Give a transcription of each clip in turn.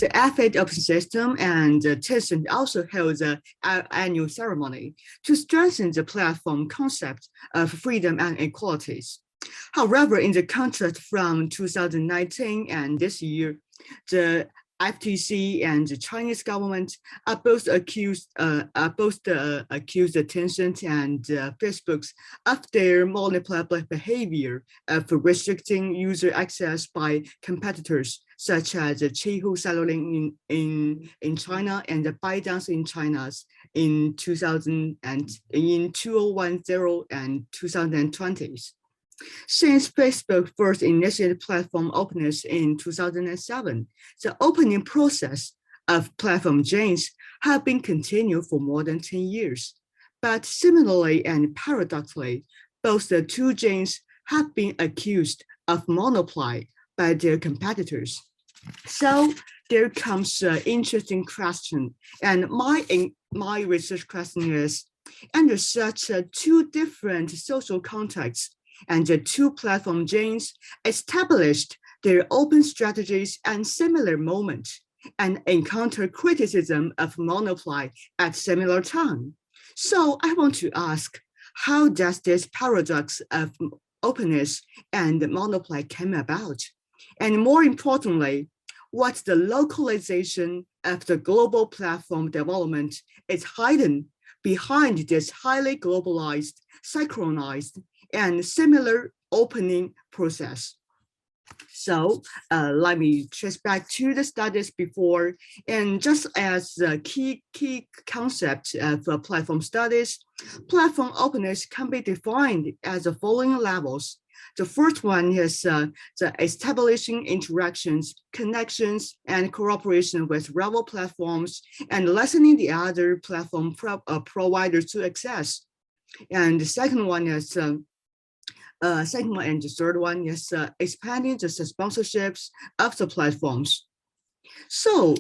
The F8 Open System and Tencent also held an annual ceremony to strengthen the platform concept of freedom and equalities. However, in the contrast from 2019 and this year, the FTC and the Chinese government are both accused Tencent and Facebook of their monopoly behavior of restricting user access by competitors such as Qihoo Saluling in China and ByteDance in China in 2010 and 2020s. Since Facebook first initiated platform openness in 2007, the opening process of platform chains have been continued for more than 10 years. But similarly and paradoxically, both the two chains have been accused of monopoly by their competitors. So there comes an interesting question, and my research question is, under such two different social contexts, and the two platform chains established their open strategies and similar moments and encounter criticism of monopoly at similar time. So I want to ask, how does this paradox of openness and monopoly came about? And more importantly, what's the localization of the global platform development is hidden behind this highly globalized, synchronized, and similar opening process? So let me trace back to the studies before, and just as a key concept of platform studies, platform openness can be defined as the following levels. The first one is the establishing interactions, connections, and cooperation with rival platforms, and lessening the other platform providers to access. And the second one is second one and the third one is expanding the sponsorships of the platforms. So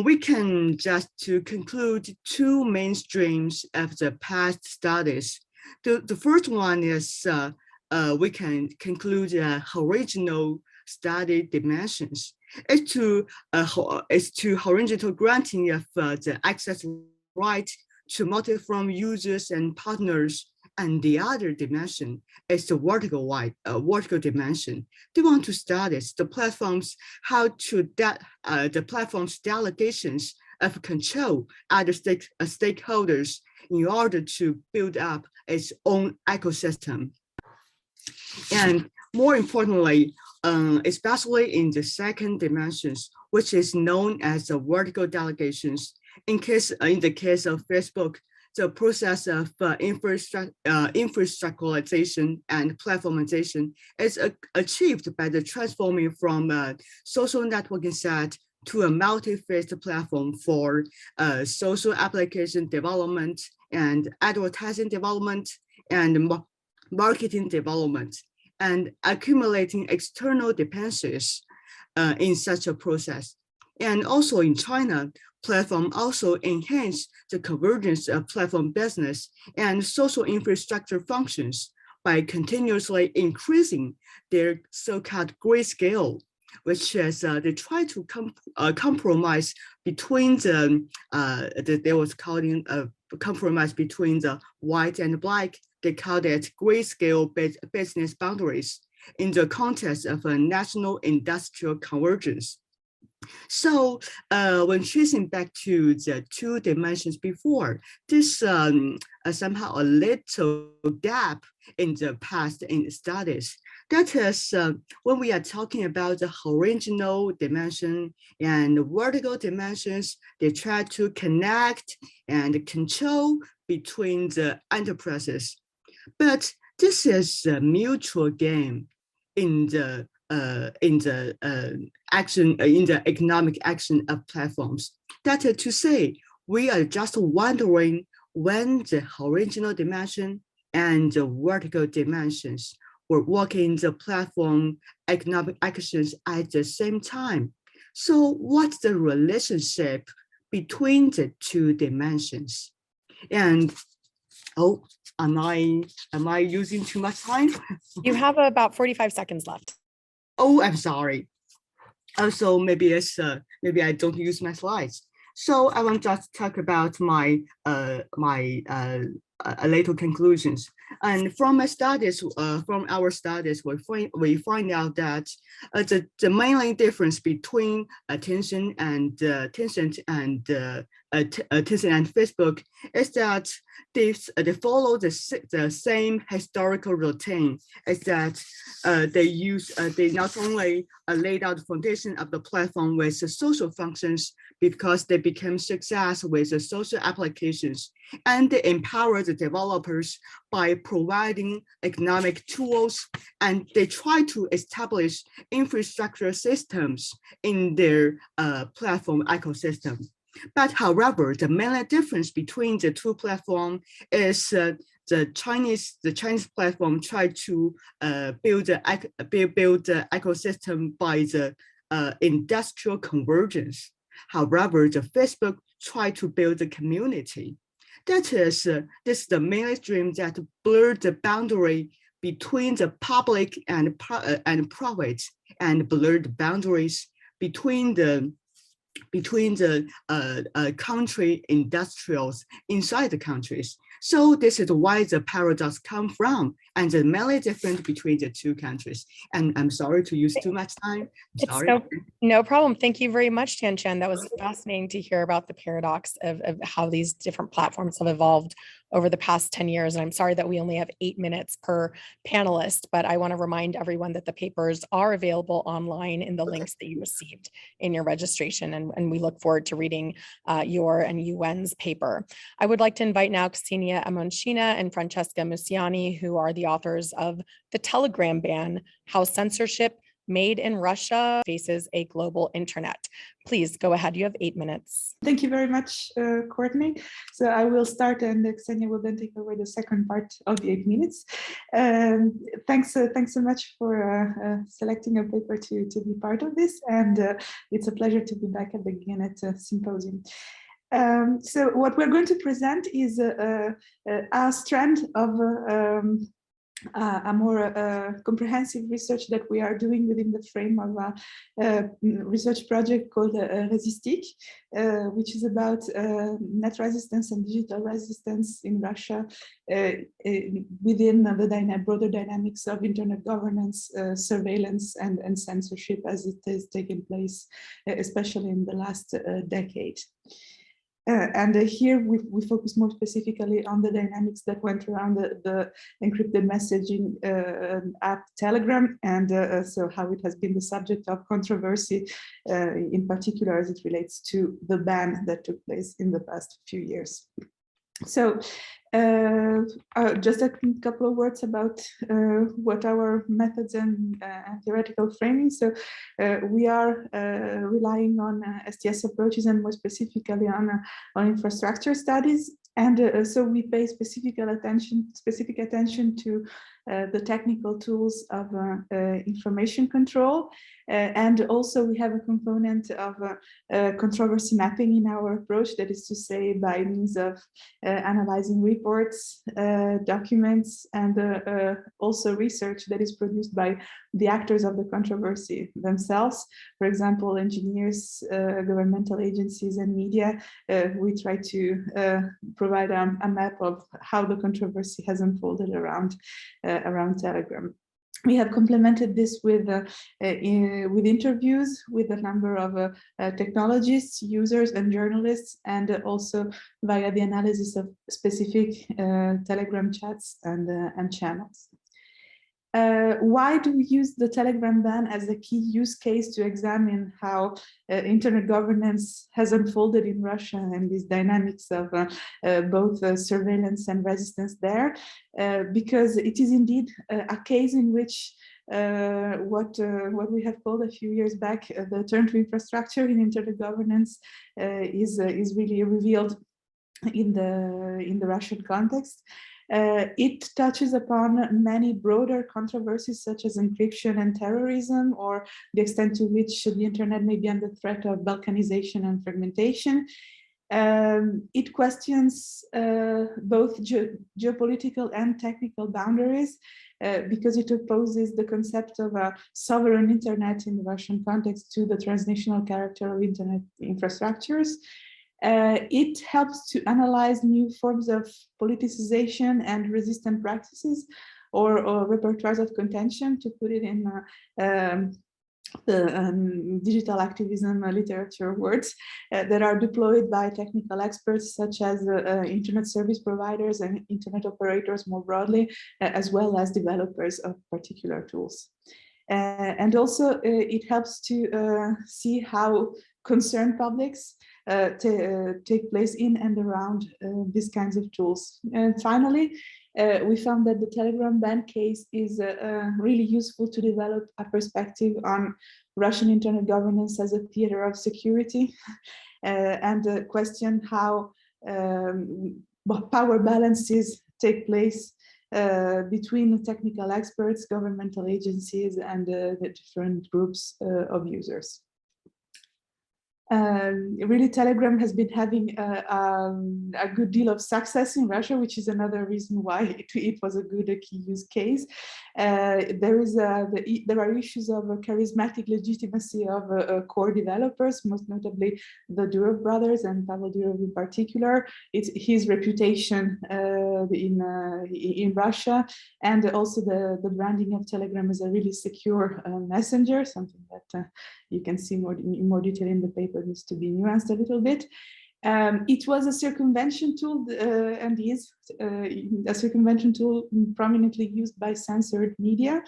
we can just to conclude two main streams of the past studies. The first one is we can conclude horizontal study dimensions. It's to horizontal granting of the access right to multi-platform users and partners. And the other dimension is the vertical dimension. They want to study the platforms, how to the platform's delegations of control other stakeholders in order to build up its own ecosystem. And more importantly, especially in the second dimensions, which is known as the vertical delegations, in the case of Facebook, the process of infrastructuralization and platformization is achieved by the transforming from a social networking set to a multi-phased platform for social application development and advertising development and marketing development, and accumulating external dependencies in such a process. And also in China, platform also enhance the convergence of platform business and social infrastructure functions by continuously increasing their so-called grayscale, which is they try to compromise between they was calling a compromise between the white and black. They called it grayscale business boundaries in the context of a national industrial convergence. So when tracing back to the two dimensions before, this somehow a little gap in the past in studies. That is when we are talking about the horizontal dimension and the vertical dimensions, they try to connect and control between the enterprises. But this is a mutual game in the economic action of platforms. That is to say, we are just wondering when the horizontal dimension and the vertical dimensions were working the platform economic actions at the same time. So what's the relationship between the two dimensions? And am I using too much time? You have about 45 seconds left. Oh, I'm sorry. Also, maybe maybe I don't use my slides. So I want to just talk about my little conclusions. And from my studies, from our studies, we find out that the main difference between Tencent and Tencent and Facebook is that they follow the same historical routine. Is that they not only laid out the foundation of the platform with the social functions because they became success with the social applications, and they empower the developers by providing economic tools, and they try to establish infrastructure systems in their platform ecosystem. But however, the main difference between the two platforms is the Chinese platform tried to build the ecosystem by the industrial convergence. However, the Facebook tried to build a community. That is, this is the mainstream that blurred the boundary between the public and private, and blurred the boundaries between the country industrials inside the countries. So this is why the paradox come from, and the mainly difference between the two countries. And I'm sorry to use too much time. Sorry. No problem. Thank you very much, Tianchen. That was fascinating to hear about the paradox of how these different platforms have evolved over the past 10 years. And I'm sorry that we only have 8 minutes per panelist, but I want to remind everyone that the papers are available online in the links that you received in your registration. And we look forward to reading your and Yuen's paper. I would like to invite now Ksenia Amonchina and Francesca Musiani, who are the authors of The Telegram Ban, How Censorship Made in Russia Faces a Global Internet. Please go ahead. You have 8 minutes. Thank you very much, Courtney. So I will start, and Ksenia will then take away the second part of the 8 minutes. Thanks so much for selecting a paper to be part of this, and it's a pleasure to be back at the GigaNet Symposium. So what we're going to present is a strand of a more comprehensive research that we are doing within the frame of a research project called Resistic, which is about net resistance and digital resistance in Russia within the broader dynamics of internet governance, surveillance, and censorship as it has taken place, especially in the last decade. And here we focus more specifically on the dynamics that went around the encrypted messaging app Telegram, and so how it has been the subject of controversy, in particular as it relates to the ban that took place in the past few years. So just a couple of words about what our methods and theoretical framing. So we are relying on STS approaches, and more specifically on infrastructure studies. And so we pay specific attention to the technical tools of information control. And also we have a component of controversy mapping in our approach, that is to say by means of analyzing reports, documents, and also research that is produced by the actors of the controversy themselves. For example, engineers, governmental agencies, and media. We try to provide a map of how the controversy has unfolded around Telegram. We have complemented this with interviews with a number of technologists, users, and journalists, and also via the analysis of specific Telegram chats and channels. Why do we use the Telegram ban as a key use case to examine how internet governance has unfolded in Russia and these dynamics of both surveillance and resistance there? Because it is indeed a case in which what we have called a few years back the turn to infrastructure in internet governance is really revealed in the Russian context. It touches upon many broader controversies such as encryption and terrorism, or the extent to which the internet may be under threat of balkanization and fragmentation. It questions both geopolitical and technical boundaries because it opposes the concept of a sovereign internet in the Russian context to the transnational character of internet infrastructures. It helps to analyze new forms of politicization and resistant practices or repertoires of contention, to put it in the digital activism literature words that are deployed by technical experts such as internet service providers and internet operators more broadly, as well as developers of particular tools. And also it helps to see how concerned publics take place in and around these kinds of tools. And finally, we found that the Telegram ban case is really useful to develop a perspective on Russian internet governance as a theater of security and question how power balances take place between the technical experts, governmental agencies, and the different groups of users. Really, Telegram has been having a good deal of success in Russia, which is another reason why it was a good key use case. There are issues of charismatic legitimacy of core developers, most notably the Durov brothers and Pavel Durov in particular. It's his reputation in Russia, and also the branding of Telegram as a really secure messenger, something that you can see in more detail in the paper, needs to be nuanced a little bit. It was a circumvention tool and is a circumvention tool prominently used by censored media.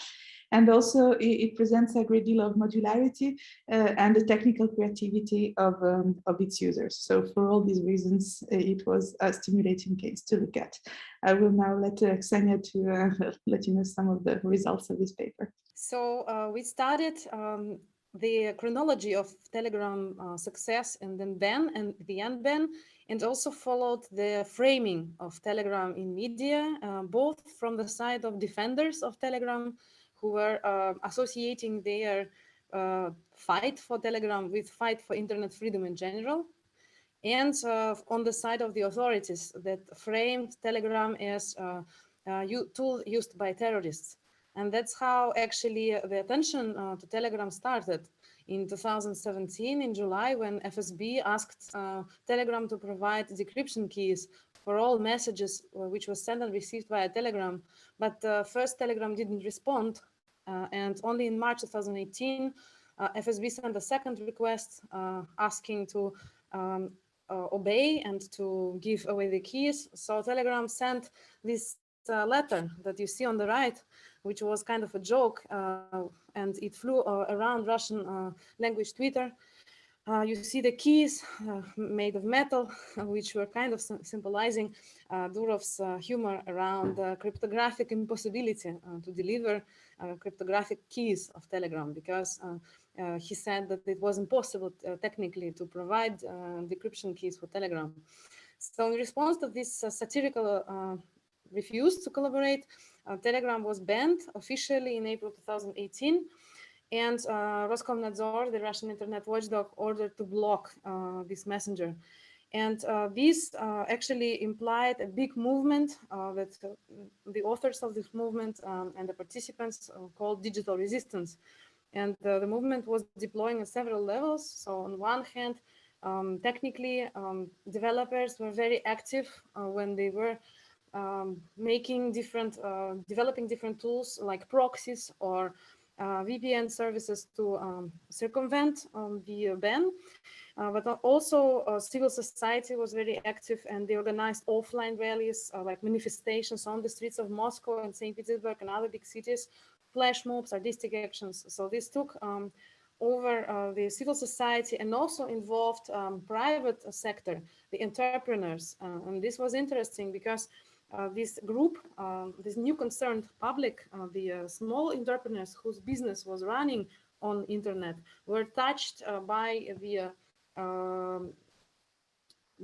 And also it presents a great deal of modularity and the technical creativity of its users. So for all these reasons, it was a stimulating case to look at. I will now let Ksenia to let you know some of the results of this paper. So we started the chronology of Telegram success and then ban and the end ban, and also followed the framing of Telegram in media, both from the side of defenders of Telegram, who were associating their fight for Telegram with fight for internet freedom in general, and on the side of the authorities that framed Telegram as a tool used by terrorists. And that's how actually the attention to Telegram started in 2017 in July, when FSB asked Telegram to provide decryption keys for all messages which was sent and received via Telegram. But first Telegram didn't respond. And only in March 2018, FSB sent a second request asking to obey and to give away the keys. So Telegram sent this letter that you see on the right, which was kind of a joke, and it flew around Russian language Twitter. You see the keys made of metal, which were kind of symbolizing Durov's humor around cryptographic impossibility to deliver cryptographic keys of Telegram, because he said that it was impossible technically to provide decryption keys for Telegram. So in response to this satirical refused to collaborate, Telegram was banned officially in April 2018, and Roskomnadzor, the Russian internet watchdog, ordered to block this messenger. And this actually implied a big movement that the authors of this movement and the participants called digital resistance. And the movement was deploying at several levels. So on one hand, technically, developers were very active when they were making developing different tools like proxies or VPN services to circumvent the ban. But also civil society was very active, and they organized offline rallies like manifestations on the streets of Moscow and St. Petersburg and other big cities, flash mobs, artistic actions. So this took over the civil society and also involved private sector, the entrepreneurs. And this was interesting because this group, this new concerned public, the small entrepreneurs whose business was running on internet, were touched by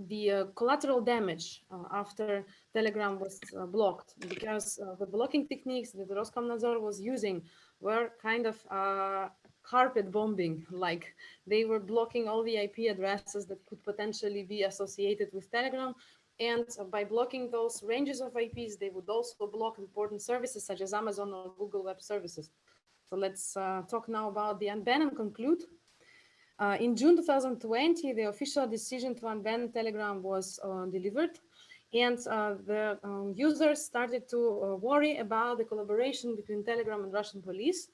the collateral damage after Telegram was blocked, because the blocking techniques that Roskomnadzor was using were kind of carpet bombing, like they were blocking all the IP addresses that could potentially be associated with Telegram. And by blocking those ranges of IPs, they would also block important services such as Amazon or Google Web Services. So let's talk now about the unban and conclude. In June 2020, the official decision to unban Telegram was delivered. And the users started to worry about the collaboration between Telegram and Russian police.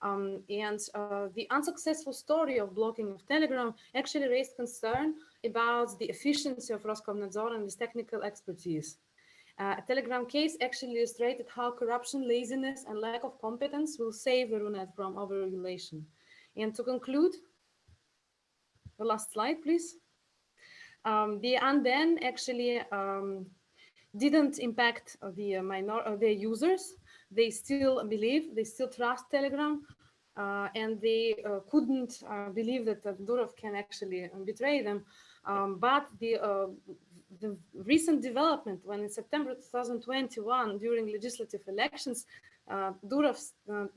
The unsuccessful story of blocking of Telegram actually raised concern about the efficiency of Roskomnadzor and its technical expertise. A Telegram case actually illustrated how corruption, laziness, and lack of competence will save the Runet from overregulation. And to conclude, the last slide, please. The unban actually didn't impact the users. They still believe, they still trust Telegram, and they couldn't believe that Durov can actually betray them. But the recent development, when in September 2021, during legislative elections, Durov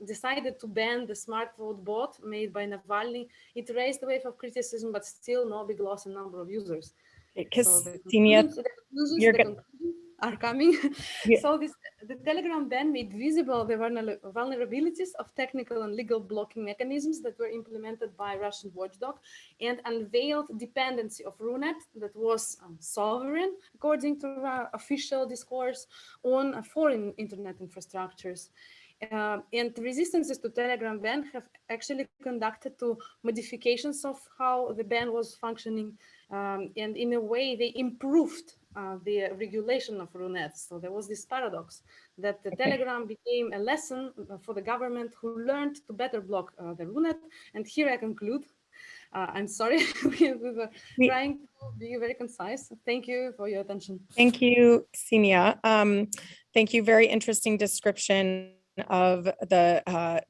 decided to ban the smart vote bot made by Navalny. It raised a wave of criticism, but still no big loss in number of users. So the conclusions are coming. Yeah. So the Telegram ban made visible the vulnerabilities of technical and legal blocking mechanisms that were implemented by Russian watchdog and unveiled dependency of Runet that was sovereign, according to official discourse, on foreign internet infrastructures. And resistances to Telegram ban have actually conducted to modifications of how the ban was functioning, and in a way they improved the regulation of Runet. So there was this paradox that the Telegram became a lesson for the government who learned to better block the Runet. And here I conclude. I'm sorry, we were trying to be very concise. Thank you for your attention. Thank you, Ksenia. Thank you. Very interesting description of the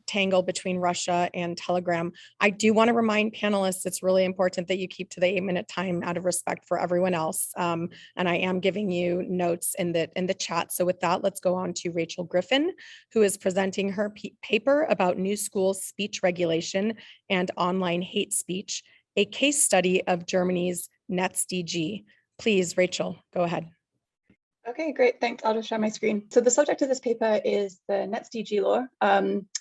tangle between Russia and Telegram. I do want to remind panelists it's really important that you keep to the 8-minute time out of respect for everyone else. And I am giving you notes in the chat. So with that, let's go on to Rachel Griffin, who is presenting her paper about new school speech regulation and online hate speech, a case study of Germany's NetzDG. Please, Rachel, go ahead. Okay, great, thanks. I'll just share my screen. So the subject of this paper is the NetzDG law,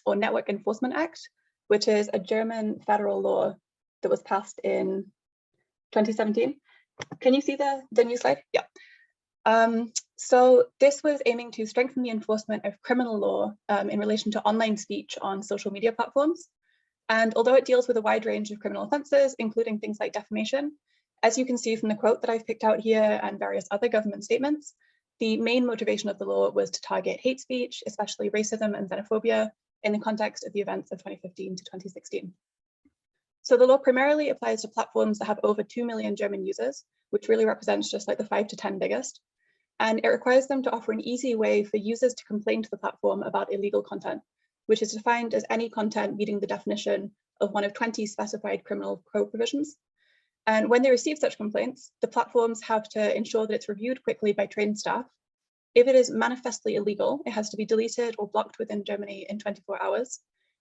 or Network Enforcement Act, which is a German federal law that was passed in 2017. Can you see the new slide? Yeah. So this was aiming to strengthen the enforcement of criminal law in relation to online speech on social media platforms. And although it deals with a wide range of criminal offenses, including things like defamation, as you can see from the quote that I've picked out here and various other government statements, the main motivation of the law was to target hate speech, especially racism and xenophobia, in the context of the events of 2015 to 2016. So the law primarily applies to platforms that have over 2 million German users, which really represents just like the 5 to 10 biggest. And it requires them to offer an easy way for users to complain to the platform about illegal content, which is defined as any content meeting the definition of one of 20 specified criminal code provisions. And when they receive such complaints, the platforms have to ensure that it's reviewed quickly by trained staff. If it is manifestly illegal, it has to be deleted or blocked within Germany in 24 hours.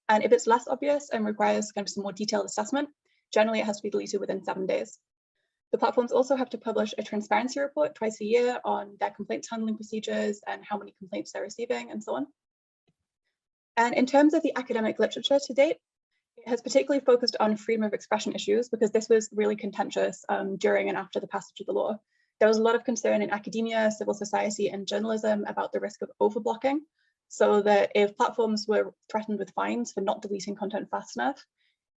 And if it's less obvious and requires kind of some more detailed assessment, generally it has to be deleted within 7 days. The platforms also have to publish a transparency report twice a year on their complaints handling procedures and how many complaints they're receiving and so on. And in terms of the academic literature to date, it has particularly focused on freedom of expression issues because this was really contentious during and after the passage of the law. There was a lot of concern in academia, civil society, and journalism about the risk of overblocking, so that if platforms were threatened with fines for not deleting content fast enough,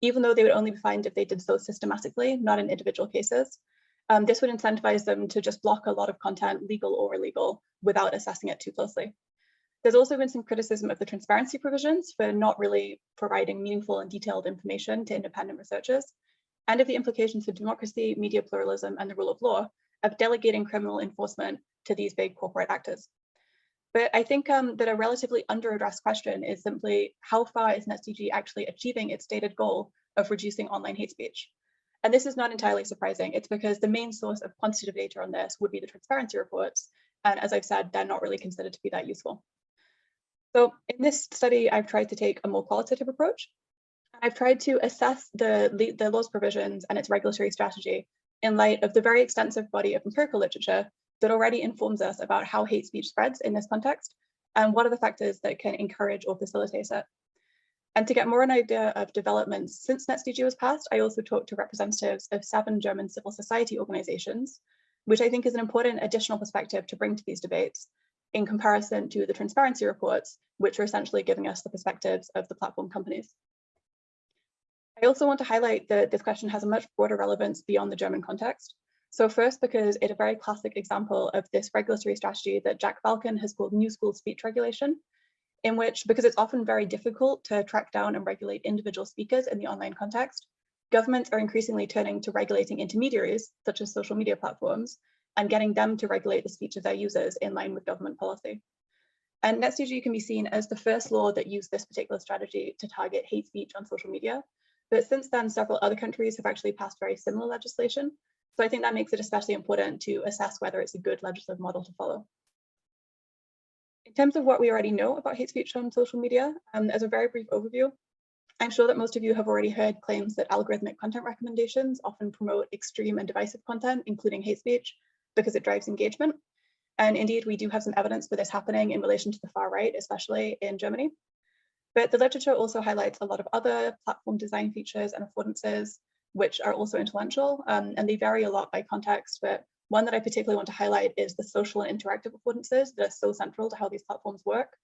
even though they would only be fined if they did so systematically, not in individual cases, this would incentivize them to just block a lot of content, legal or illegal, without assessing it too closely. There's also been some criticism of the transparency provisions for not really providing meaningful and detailed information to independent researchers, and of the implications for democracy, media pluralism, and the rule of law of delegating criminal enforcement to these big corporate actors. But I think that a relatively under-addressed question is simply how far is NetzDG actually achieving its stated goal of reducing online hate speech? And this is not entirely surprising. It's because the main source of quantitative data on this would be the transparency reports. And as I've said, they're not really considered to be that useful. So in this study, I've tried to take a more qualitative approach. I've tried to assess the law's provisions and its regulatory strategy in light of the very extensive body of empirical literature that already informs us about how hate speech spreads in this context, and what are the factors that can encourage or facilitate it. And to get more an idea of developments since NetzDG was passed, I also talked to representatives of 7 German civil society organizations, which I think is an important additional perspective to bring to these debates in comparison to the transparency reports, which are essentially giving us the perspectives of the platform companies. I also want to highlight that this question has a much broader relevance beyond the German context. So first, because it's a very classic example of this regulatory strategy that Jack Falcon has called New School Speech Regulation, in which, because it's often very difficult to track down and regulate individual speakers in the online context, governments are increasingly turning to regulating intermediaries, such as social media platforms, and getting them to regulate the speech of their users in line with government policy. And NetzDG can be seen as the first law that used this particular strategy to target hate speech on social media. But since then, several other countries have actually passed very similar legislation. So I think that makes it especially important to assess whether it's a good legislative model to follow. In terms of what we already know about hate speech on social media, as a very brief overview, I'm sure that most of you have already heard claims that algorithmic content recommendations often promote extreme and divisive content, including hate speech, because it drives engagement. And indeed, we do have some evidence for this happening in relation to the far right, especially in Germany. But the literature also highlights a lot of other platform design features and affordances, which are also influential, and they vary a lot by context. But one that I particularly want to highlight is the social and interactive affordances that are so central to how these platforms work,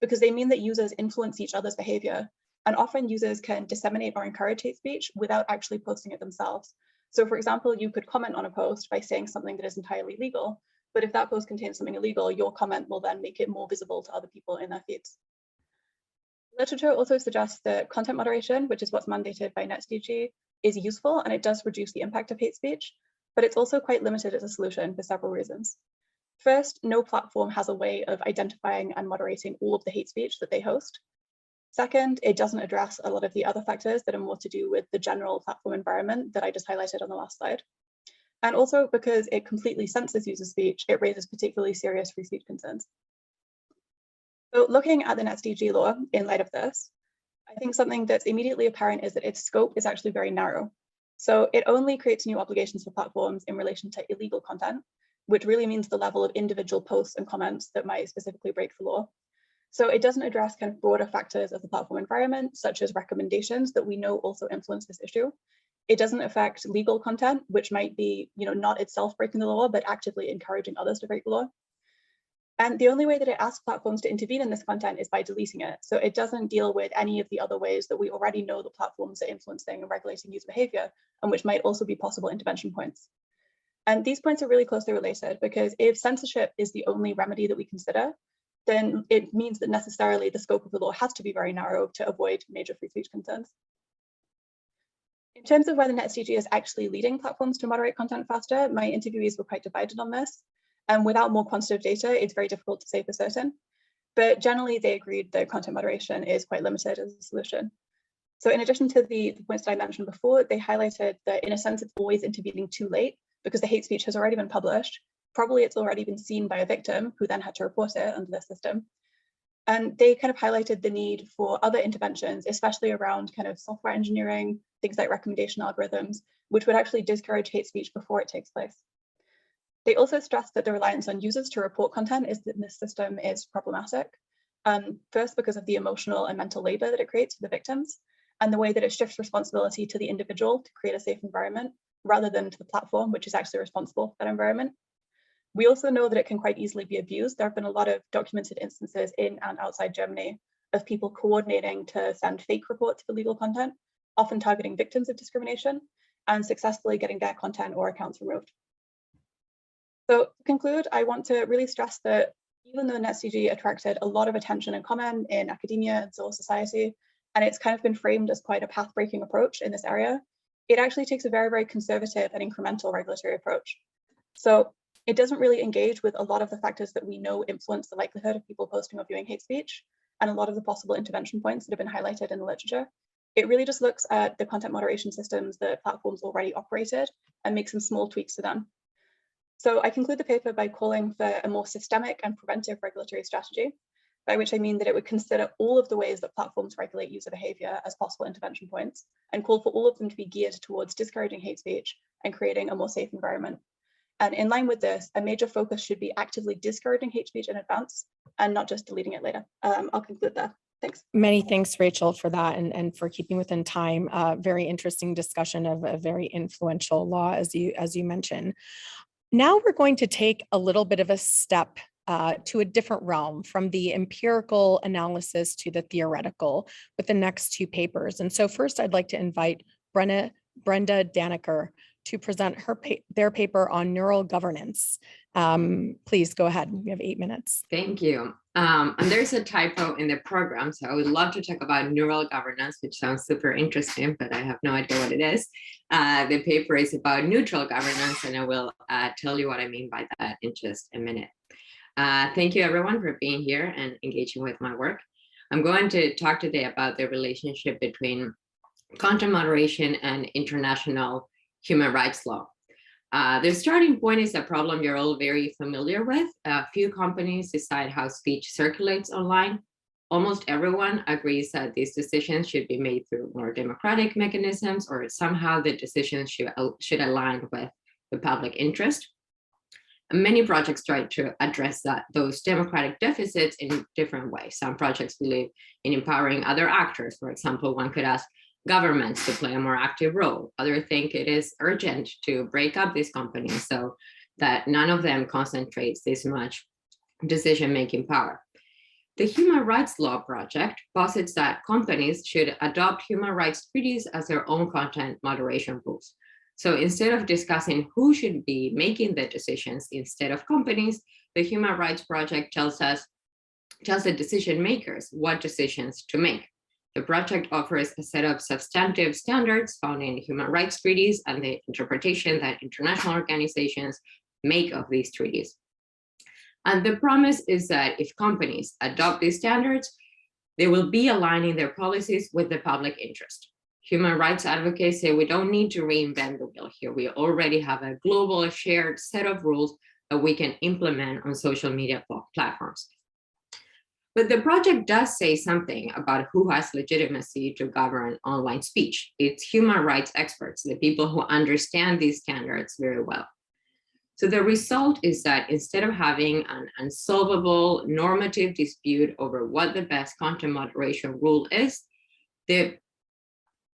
because they mean that users influence each other's behavior. And often users can disseminate or encourage hate speech without actually posting it themselves. So for example, you could comment on a post by saying something that is entirely legal, but if that post contains something illegal, your comment will then make it more visible to other people in their feeds. Literature also suggests that content moderation, which is what's mandated by NetzDG, is useful and it does reduce the impact of hate speech, but it's also quite limited as a solution for several reasons. First, no platform has a way of identifying and moderating all of the hate speech that they host. Second, it doesn't address a lot of the other factors that are more to do with the general platform environment that I just highlighted on the last slide. And also because it completely censors user speech, it raises particularly serious free speech concerns. So looking at the NetzDG law in light of this, I think something that's immediately apparent is that its scope is actually very narrow. So it only creates new obligations for platforms in relation to illegal content, which really means the level of individual posts and comments that might specifically break the law. So it doesn't address kind of broader factors of the platform environment, such as recommendations that we know also influence this issue. It doesn't affect legal content, which might be, not itself breaking the law, but actively encouraging others to break the law. And the only way that it asks platforms to intervene in this content is by deleting it. So it doesn't deal with any of the other ways that we already know the platforms are influencing and regulating user behavior, and which might also be possible intervention points. And these points are really closely related, because if censorship is the only remedy that we consider, then it means that necessarily the scope of the law has to be very narrow to avoid major free speech concerns. In terms of whether NetzDG is actually leading platforms to moderate content faster, my interviewees were quite divided on this. And without more quantitative data, it's very difficult to say for certain. But generally, they agreed that content moderation is quite limited as a solution. So in addition to the points that I mentioned before, they highlighted that in a sense, it's always intervening too late because the hate speech has already been published. Probably it's already been seen by a victim who then had to report it under the system. And they kind of highlighted the need for other interventions, especially around kind of software engineering, things like recommendation algorithms, which would actually discourage hate speech before it takes place. They also stressed that the reliance on users to report content in this system is problematic. First, because of the emotional and mental labor that it creates for the victims, and the way that it shifts responsibility to the individual to create a safe environment, rather than to the platform, which is actually responsible for that environment. We also know that it can quite easily be abused. There have been a lot of documented instances in and outside Germany of people coordinating to send fake reports of illegal content, often targeting victims of discrimination, and successfully getting their content or accounts removed. So to conclude, I want to really stress that even though NetzDG attracted a lot of attention and comment in academia and civil society, and it's kind of been framed as quite a path-breaking approach in this area, it actually takes a very, very conservative and incremental regulatory approach. So it doesn't really engage with a lot of the factors that we know influence the likelihood of people posting or viewing hate speech, and a lot of the possible intervention points that have been highlighted in the literature. It really just looks at the content moderation systems that platforms already operated and makes some small tweaks to them. So I conclude the paper by calling for a more systemic and preventive regulatory strategy. by which I mean that it would consider all of the ways that platforms regulate user behavior as possible intervention points and call for all of them to be geared towards discouraging hate speech and creating a more safe environment. And in line with this, a major focus should be actively discouraging hate speech in advance and not just deleting it later. I'll conclude there. Thanks. Many thanks, Rachel, for that and for keeping within time. Very interesting discussion of a very influential law, as you mentioned. Now we're going to take a little bit of a step to a different realm, from the empirical analysis to the theoretical, with the next two papers. And so first, I'd like to invite Brenda Dannecker to present their paper on neural governance. Please go ahead. We have 8 minutes. Thank you. And there's a typo in the program, so I would love to talk about neural governance, which sounds super interesting, but I have no idea what it is. The paper is about neutral governance, and I will tell you what I mean by that in just a minute. Thank you, everyone, for being here and engaging with my work. I'm going to talk today about the relationship between content moderation and international human rights law. The starting point is a problem you're all very familiar with. A few companies decide how speech circulates online. Almost everyone agrees that these decisions should be made through more democratic mechanisms, or somehow the decisions should align with the public interest. And many projects try to address those democratic deficits in different ways. Some projects believe in empowering other actors. For example, one could ask governments to play a more active role. Others think it is urgent to break up these companies so that none of them concentrates this much decision-making power. The Human Rights Law Project posits that companies should adopt human rights treaties as their own content moderation rules. So instead of discussing who should be making the decisions instead of companies, the Human Rights Project tells the decision makers what decisions to make. The project offers a set of substantive standards found in human rights treaties and the interpretation that international organizations make of these treaties. And the promise is that if companies adopt these standards, they will be aligning their policies with the public interest. Human rights advocates say we don't need to reinvent the wheel here. We already have a global shared set of rules that we can implement on social media platforms. But the project does say something about who has legitimacy to govern online speech. It's human rights experts, the people who understand these standards very well. So the result is that instead of having an unsolvable normative dispute over what the best content moderation rule is, the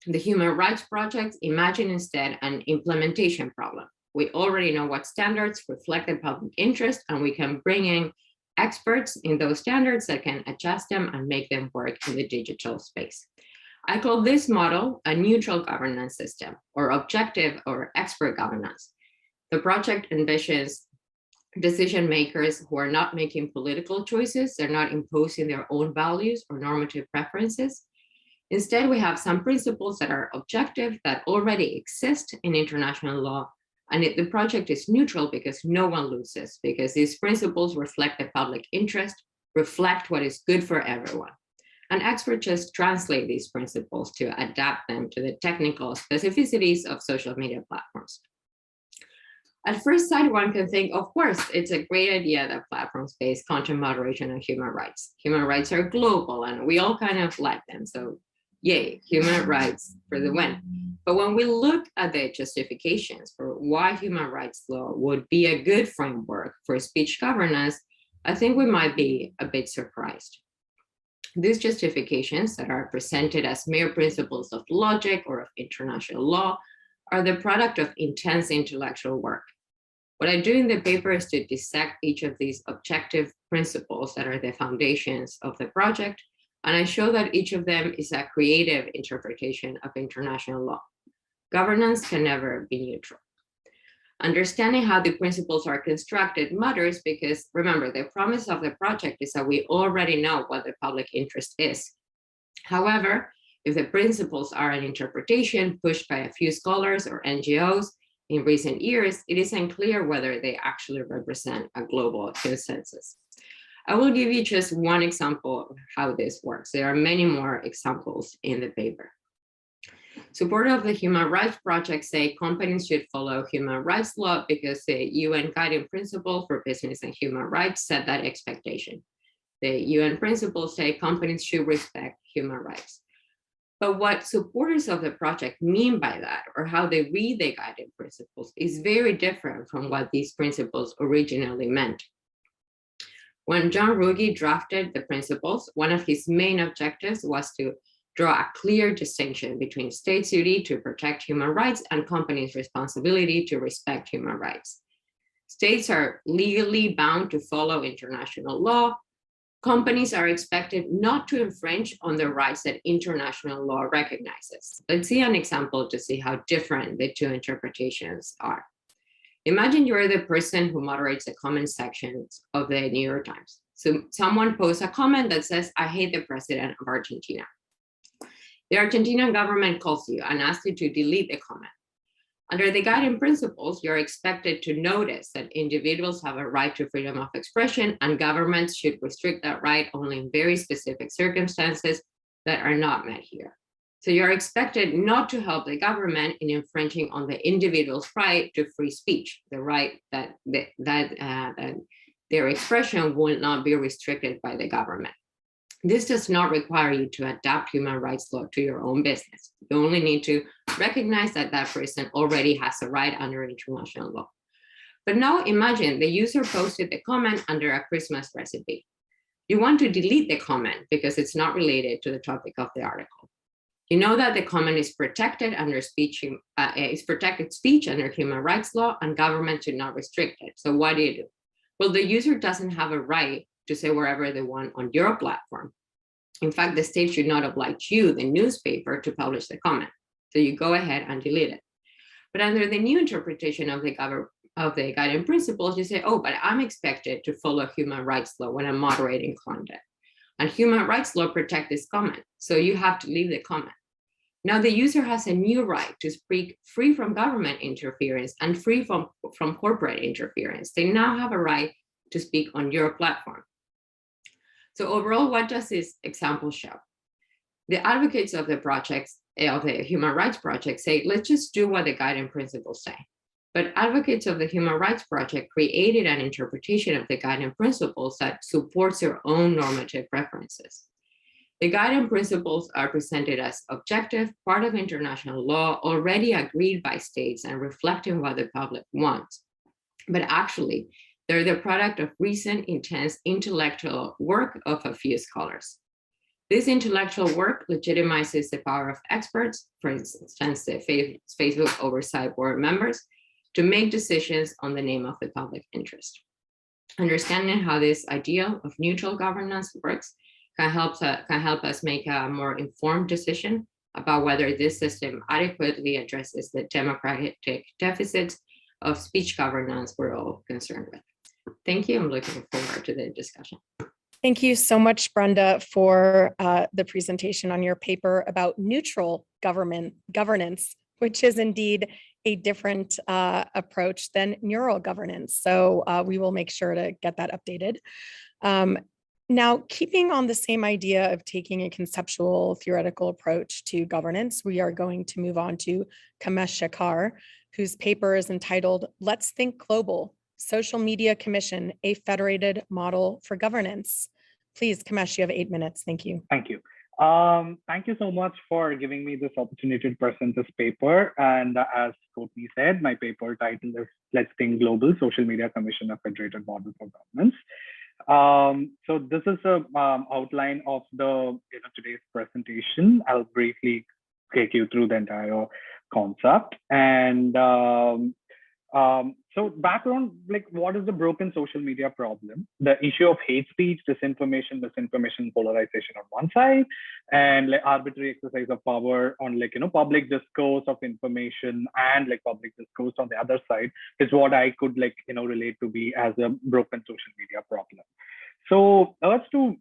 Human Rights Project imagine instead an implementation problem. We already know what standards reflect the public interest, and we can bring in experts in those standards that can adjust them and make them work in the digital space. I call this model a neutral governance system, or objective or expert governance. The project envisions decision makers who are not making political choices. They're not imposing their own values or normative preferences. Instead, we have some principles that are objective, that already exist in international law. And the project is neutral because no one loses, because these principles reflect the public interest, reflect what is good for everyone. And experts just translate these principles to adapt them to the technical specificities of social media platforms. At first sight, one can think, of course, it's a great idea that platforms face content moderation and human rights. Human rights are global and we all kind of like them. So yay, human rights for the win. But when we look at the justifications for why human rights law would be a good framework for speech governance, I think we might be a bit surprised. These justifications that are presented as mere principles of logic or of international law are the product of intense intellectual work. What I do in the paper is to dissect each of these objective principles that are the foundations of the project, and I show that each of them is a creative interpretation of international law. Governance can never be neutral. Understanding how the principles are constructed matters because, remember, the promise of the project is that we already know what the public interest is. However, if the principles are an interpretation pushed by a few scholars or NGOs in recent years, it is unclear whether they actually represent a global consensus. I will give you just one example of how this works. There are many more examples in the paper. Supporters of the Human Rights Project say companies should follow human rights law because the UN Guiding Principle for Business and Human Rights set that expectation. The UN principles say companies should respect human rights. But what supporters of the project mean by that, or how they read the guiding principles, is very different from what these principles originally meant. When John Ruggie drafted the principles, one of his main objectives was to draw a clear distinction between states' duty to protect human rights and companies' responsibility to respect human rights. States are legally bound to follow international law. Companies are expected not to infringe on the rights that international law recognizes. Let's see an example to see how different the two interpretations are. Imagine you're the person who moderates the comment sections of the New York Times. So someone posts a comment that says, "I hate the president of Argentina." The Argentinian government calls you and asks you to delete the comment. Under the guiding principles, you're expected to notice that individuals have a right to freedom of expression and governments should restrict that right only in very specific circumstances that are not met here. So you're expected not to help the government in infringing on the individual's right to free speech, the right that their expression will not be restricted by the government. This does not require you to adapt human rights law to your own business. You only need to recognize that that person already has a right under international law. But now imagine the user posted the comment under a Christmas recipe. You want to delete the comment because it's not related to the topic of the article. You know that the comment is protected under speech, protected speech under human rights law, and government should not restrict it. So what do? Well, the user doesn't have a right to say wherever they want on your platform. In fact, the state should not oblige you, the newspaper, to publish the comment. So you go ahead and delete it. But under the new interpretation of the guiding principles, you say, oh, but I'm expected to follow human rights law when I'm moderating content. And human rights law protect this comment. So you have to leave the comment. Now the user has a new right to speak free from government interference and free from corporate interference. They now have a right to speak on your platform. So overall, what does this example show? The advocates of the projects, of the human rights project, say, let's just do what the guiding principles say. But advocates of the Human Rights Project created an interpretation of the guiding principles that supports their own normative preferences. The guiding principles are presented as objective, part of international law, already agreed by states and reflecting what the public wants. But actually, they're the product of recent, intense intellectual work of a few scholars. This intellectual work legitimizes the power of experts, for instance, the Facebook Oversight Board members, to make decisions on the name of the public interest. Understanding how this ideal of neutral governance works can help us make a more informed decision about whether this system adequately addresses the democratic deficits of speech governance we're all concerned with. Thank you. I'm looking forward to the discussion. Thank you so much, Brenda, for the presentation on your paper about neutral governance, which is indeed a different approach than neural governance. So we will make sure to get that updated. Now, keeping on the same idea of taking a conceptual theoretical approach to governance, we are going to move on to Kamesh Shekhar, whose paper is entitled, Let's Think Global, Social Media Commission, a Federated Model for Governance. Please, Kamesh, you have 8 minutes. Thank you. Thank you. Thank you so much for giving me this opportunity to present this paper. And as Courtney said, my paper title is Let's Think Global, Social Media Commission, a Federated Model for Governance. So this is an outline of the today's presentation. I'll briefly take you through the entire concept. And so background, like what is the broken social media problem? The issue of hate speech, disinformation, misinformation, polarization on one side, and like arbitrary exercise of power on public discourse of information and public discourse on the other side is what I could relate to be as a broken social media problem. So urge to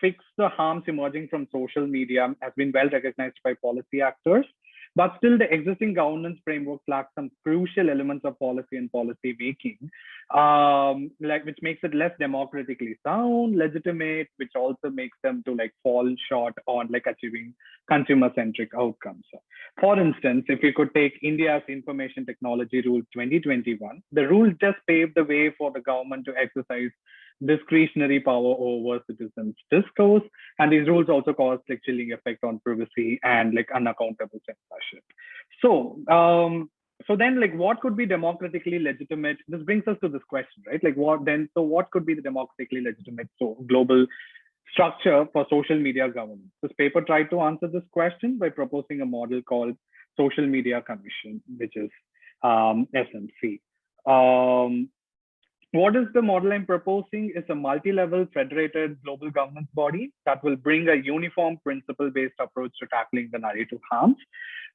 fix the harms emerging from social media has been well recognized by policy actors. But still, the existing governance framework lacks some crucial elements of policy and policy making, which makes it less democratically sound, legitimate, which also makes them to fall short on achieving consumer-centric outcomes. For instance, if you could take India's Information Technology Rule 2021, the rule just paved the way for the government to exercise discretionary power over citizens' discourse. And these rules also cause like chilling effect on privacy and like unaccountable censorship. So, so then like what could be democratically legitimate? This brings us to this question, right? Like what then, so what could be the democratically legitimate global structure for social media governance? This paper tried to answer this question by proposing a model called Social Media Commission, which is SMC. What is the model I'm proposing? Is a multi-level federated global governance body that will bring a uniform principle-based approach to tackling the narrative harms.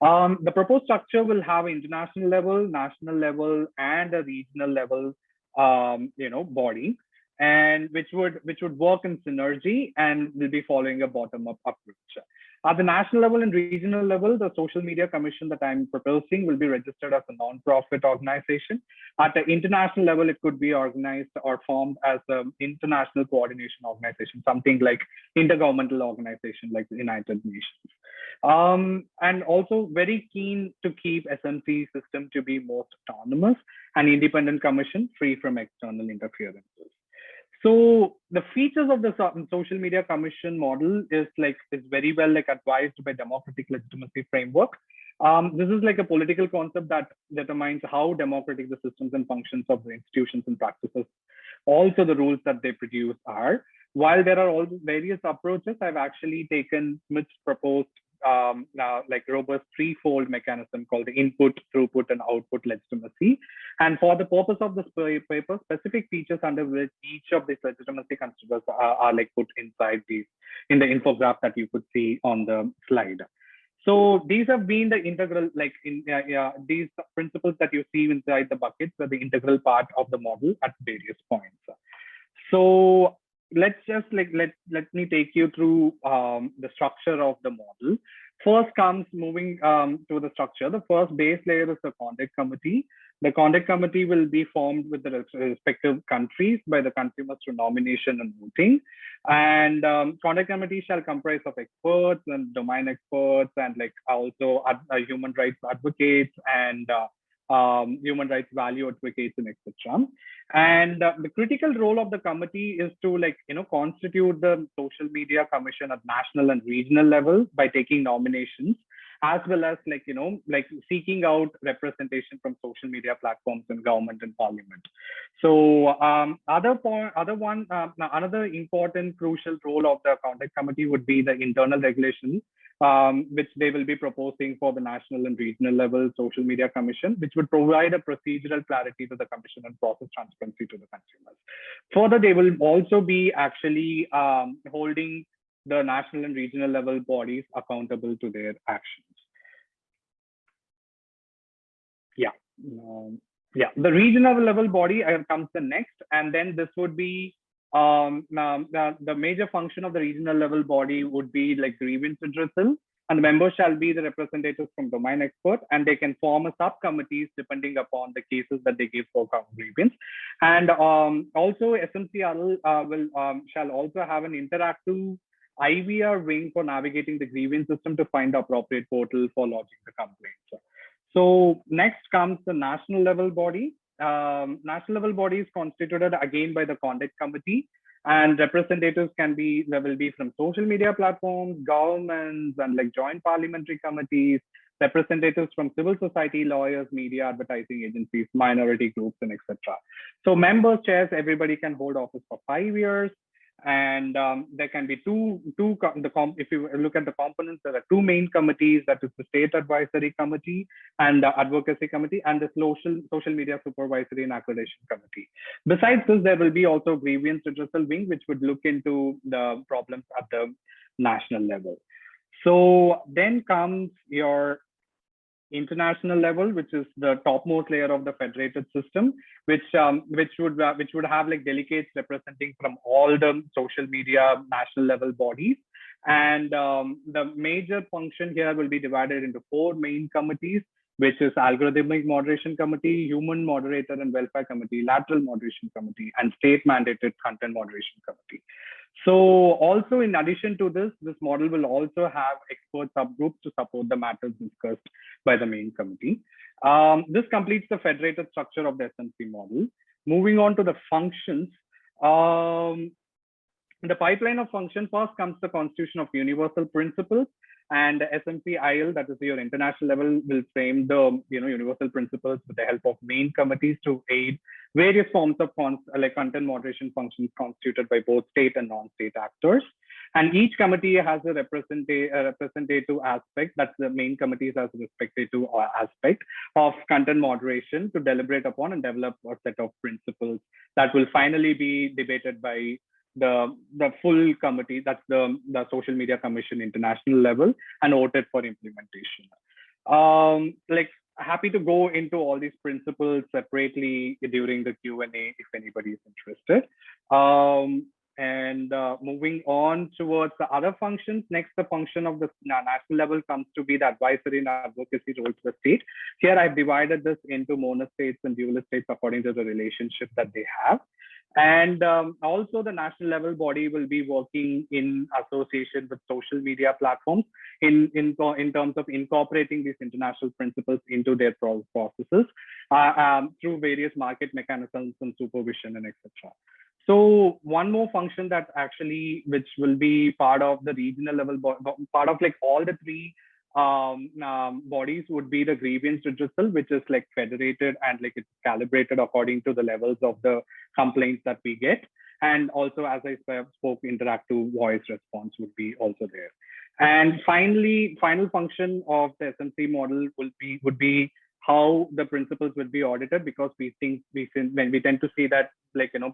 The proposed structure will have an international level, national level, and a regional level, body, and which would work in synergy and will be following a bottom-up approach. At the national level and regional level, the Social Media Commission that I'm proposing will be registered as a non-profit organization. At the international level, it could be organized or formed as an international coordination organization, something like intergovernmental organization like the United Nations. And also very keen to keep SMC system to be most autonomous and independent commission free from external interferences. So the features of the Social Media Commission model is very well advised by democratic legitimacy framework. This is like a political concept that determines how democratic the systems and functions of the institutions and practices. Also the rules that they produce are. While there are all various approaches, I've actually taken Smith's proposed robust threefold mechanism called the input, throughput, and output legitimacy. And for the purpose of this paper, specific features under which each of these legitimacy considers are put inside these in the infograph that you could see on the slide. So these have been the integral, these principles that you see inside the buckets are the integral part of the model at various points. So let's just let me take you through the structure of the model. First comes moving to the structure. The first base layer is the conduct committee. The conduct committee will be formed with the respective countries by the consumers through nomination and voting. And conduct committee shall comprise of experts and domain experts and also human rights advocates and human rights value advocates and etc. And the critical role of the committee is to constitute the Social Media Commission at national and regional level by taking nominations, as well as seeking out representation from social media platforms in government and parliament. So another important crucial role of the conduct committee would be the internal regulation, which they will be proposing for the national and regional level Social Media Commission, which would provide a procedural clarity to the commission and process transparency to the consumers. Further, they will also be actually holding the national and regional level bodies accountable to their actions. The regional level body comes the next, and then this would be the major function of the regional level body would be grievance redressal, and the members shall be the representatives from domain expert, and they can form a subcommittees depending upon the cases that they give for grievance. And also SMCRL shall also have an interactive IVR wing for navigating the grievance system to find the appropriate portal for lodging the complaints. So next comes the national level body. National level body is constituted again by the conduct committee, and representatives will be from social media platforms, governments, and joint parliamentary committees, representatives from civil society, lawyers, media, advertising agencies, minority groups, and etc. So members, chairs, everybody can hold office for 5 years. And there can be if you look at the components, there are two main committees, that is the State Advisory Committee and the Advocacy Committee, and the Social Media Supervisory and Accreditation Committee. Besides this, there will be also grievance redressal wing, which would look into the problems at the national level. So then comes your international level, which is the topmost layer of the federated system, which would have delegates representing from all the social media national level bodies. And the major function here will be divided into 4 main committees, which is Algorithmic Moderation Committee, Human Moderator and Welfare Committee, Lateral Moderation Committee, and State Mandated Content Moderation Committee. So also in addition to this model will also have expert subgroups to support the matters discussed by the main committee. This completes the federated structure of the SMC model. Moving on to the functions, The pipeline of function first comes the constitution of universal principles, and the SMPIL, that is your international level, will frame the universal principles with the help of main committees to aid various forms of content moderation functions constituted by both state and non-state actors. And each committee has a representative aspect, that's the main committees has a representative aspect of content moderation to deliberate upon and develop a set of principles that will finally be debated by the full committee, that's the Social Media Commission international level, and voted for implementation. Happy to go into all these principles separately during the Q&A if anybody is interested. Moving on towards the other functions, next the function of the national level comes to be the advisory and advocacy role to the state. Here I've divided this into monostates and dual states according to the relationship that they have. And also the national level body will be working in association with social media platforms in terms of incorporating these international principles into their processes through various market mechanisms and supervision and etc. So one more function that which will be part of the regional level, part of all the three bodies would be the grievance redressal, which is federated and it's calibrated according to the levels of the complaints that we get. And also, as I spoke, interactive voice response would be also there. And finally, final function of the SMC model would be how the principles will be audited, because we tend to see that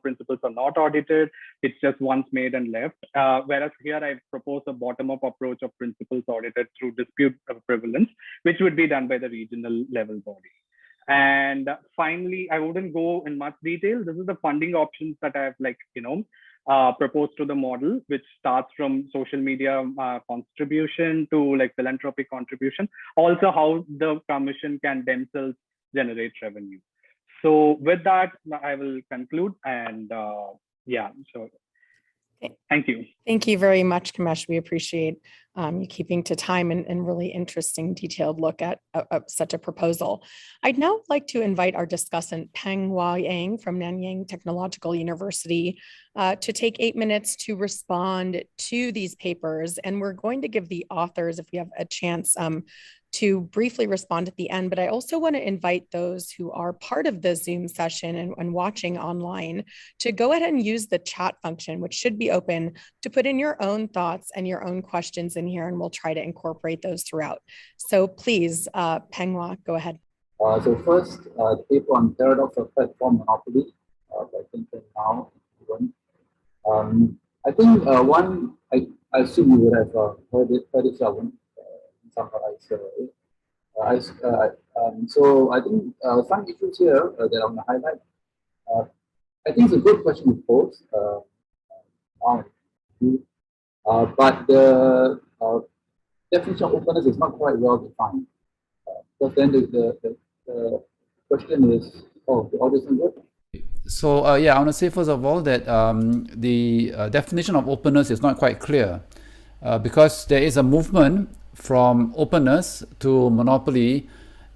principles are not audited, it's just once made and left. Whereas here I propose a bottom-up approach of principles audited through dispute prevalence, which would be done by the regional level body. And finally, I wouldn't go in much detail. This is the funding options that I have proposed to the model, which starts from social media contribution to philanthropic contribution. Also how the commission can themselves generate revenue. So with that, I will conclude. And so thank you. Thank you very much, Kamesh. We appreciate you keeping to time and really interesting, detailed look at such a proposal. I'd now like to invite our discussant, Peng from Nanyang Technological University, to take 8 minutes to respond to these papers. And we're going to give the authors, if we have a chance, to briefly respond at the end, but I also want to invite those who are part of the Zoom session and watching online to go ahead and use the chat function, which should be open, to put in your own thoughts and your own questions in here, and we'll try to incorporate those throughout. So please, Peng, go ahead. So first, the paper on paradox of platform monopoly, by Peng now. I think I assume you would have heard it, summarize. So I think some issues here that I want to highlight. I think it's a good question to pose. But the definition of openness is not quite well defined. Because then the question is, the audio isn't good. So I want to say first of all that the definition of openness is not quite clear because there is a movement from openness to monopoly,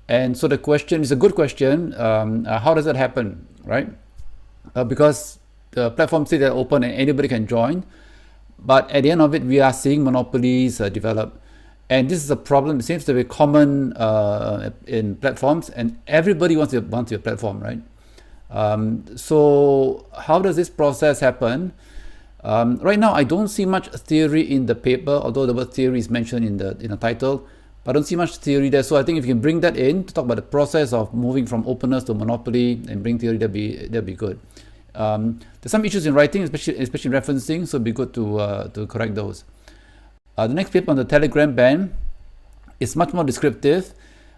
and so the question is a good question. How does that happen, right? Because the platforms say they're open and anybody can join, but at the end of it, we are seeing monopolies develop, and this is a problem. It seems to be common in platforms, and everybody wants your platform, right? So how does this process happen? Right now, I don't see much theory in the paper, although the word theory is mentioned in the title, but I don't see much theory there. So I think if you can bring that in to talk about the process of moving from openness to monopoly and bring theory, that'd be good. There's some issues in writing, especially referencing, so it'd be good to correct those. The next paper on the Telegram ban is much more descriptive.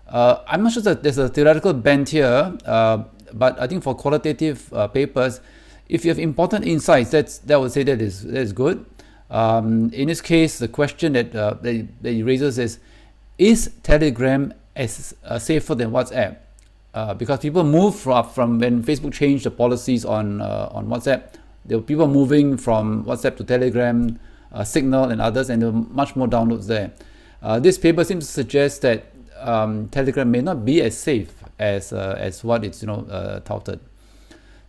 I'm not sure that there's a theoretical ban here, but I think for qualitative papers, if you have important insights, that would say that is good. In this case, the question that he raises is Telegram as safer than WhatsApp? Because people move from when Facebook changed the policies on WhatsApp, there were people moving from WhatsApp to Telegram, Signal and others, and there were much more downloads there. This paper seems to suggest that Telegram may not be as safe as what it's touted.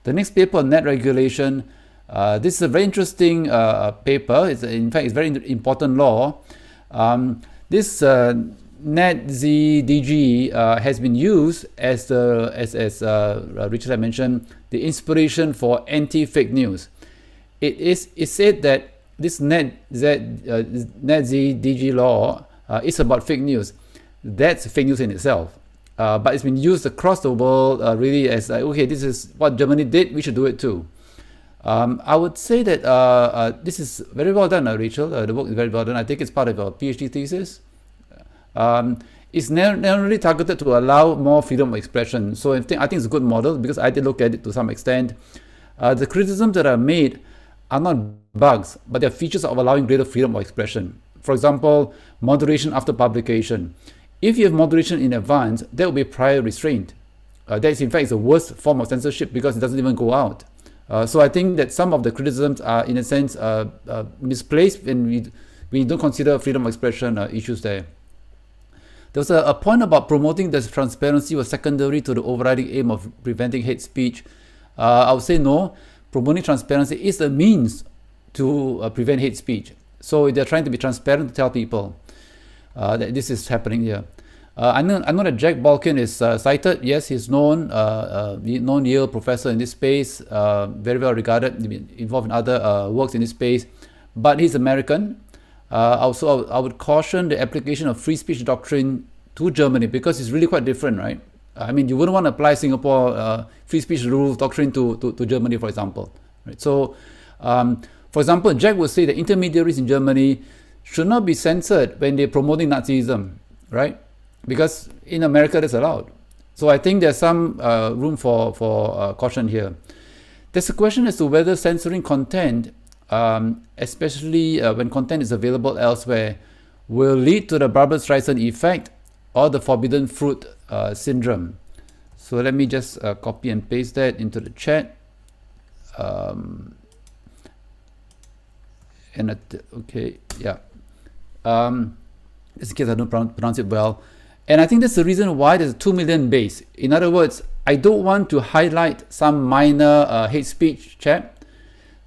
The next paper on net regulation, This is a very interesting paper. In fact, it's a very important law. This NetzDG has been used as Richard had mentioned, the inspiration for anti-fake news. It's said that this NetzDG law is about fake news. That's fake news in itself. But it's been used across the world really as okay, this is what Germany did, we should do it too. I would say that this is very well done, Rachel. The work is very well done. I think it's part of your PhD thesis. It's narrowly targeted to allow more freedom of expression. So I think it's a good model because I did look at it to some extent. The criticisms that are made are not bugs, but they're features of allowing greater freedom of expression. For example, moderation after publication. If you have moderation in advance, that will be prior restraint. That is in fact the worst form of censorship because it doesn't even go out. So I think that some of the criticisms are in a sense misplaced when we don't consider freedom of expression issues there. There was a point about promoting that transparency was secondary to the overriding aim of preventing hate speech. I would say no. Promoting transparency is a means to prevent hate speech. So they're trying to be transparent to tell people that this is happening here. I know that Jack Balkin is cited. Yes, he's known Yale professor in this space, very well regarded, involved in other works in this space, but he's American. Also, I would caution the application of free speech doctrine to Germany because it's really quite different, right? I mean, you wouldn't want to apply Singapore free speech rules doctrine to Germany, for example. Right? So, for example, Jack would say that intermediaries in Germany should not be censored when they're promoting Nazism, right? Because in America that's allowed. So I think there's some room for caution here. There's a question as to whether censoring content, especially when content is available elsewhere, will lead to the Barbra Streisand effect or the forbidden fruit syndrome. So let me just copy and paste that into the chat. Okay, yeah. Just in case I don't pronounce it well. And I think that's the reason why there's a 2 million base. In other words, I don't want to highlight some minor hate speech chat.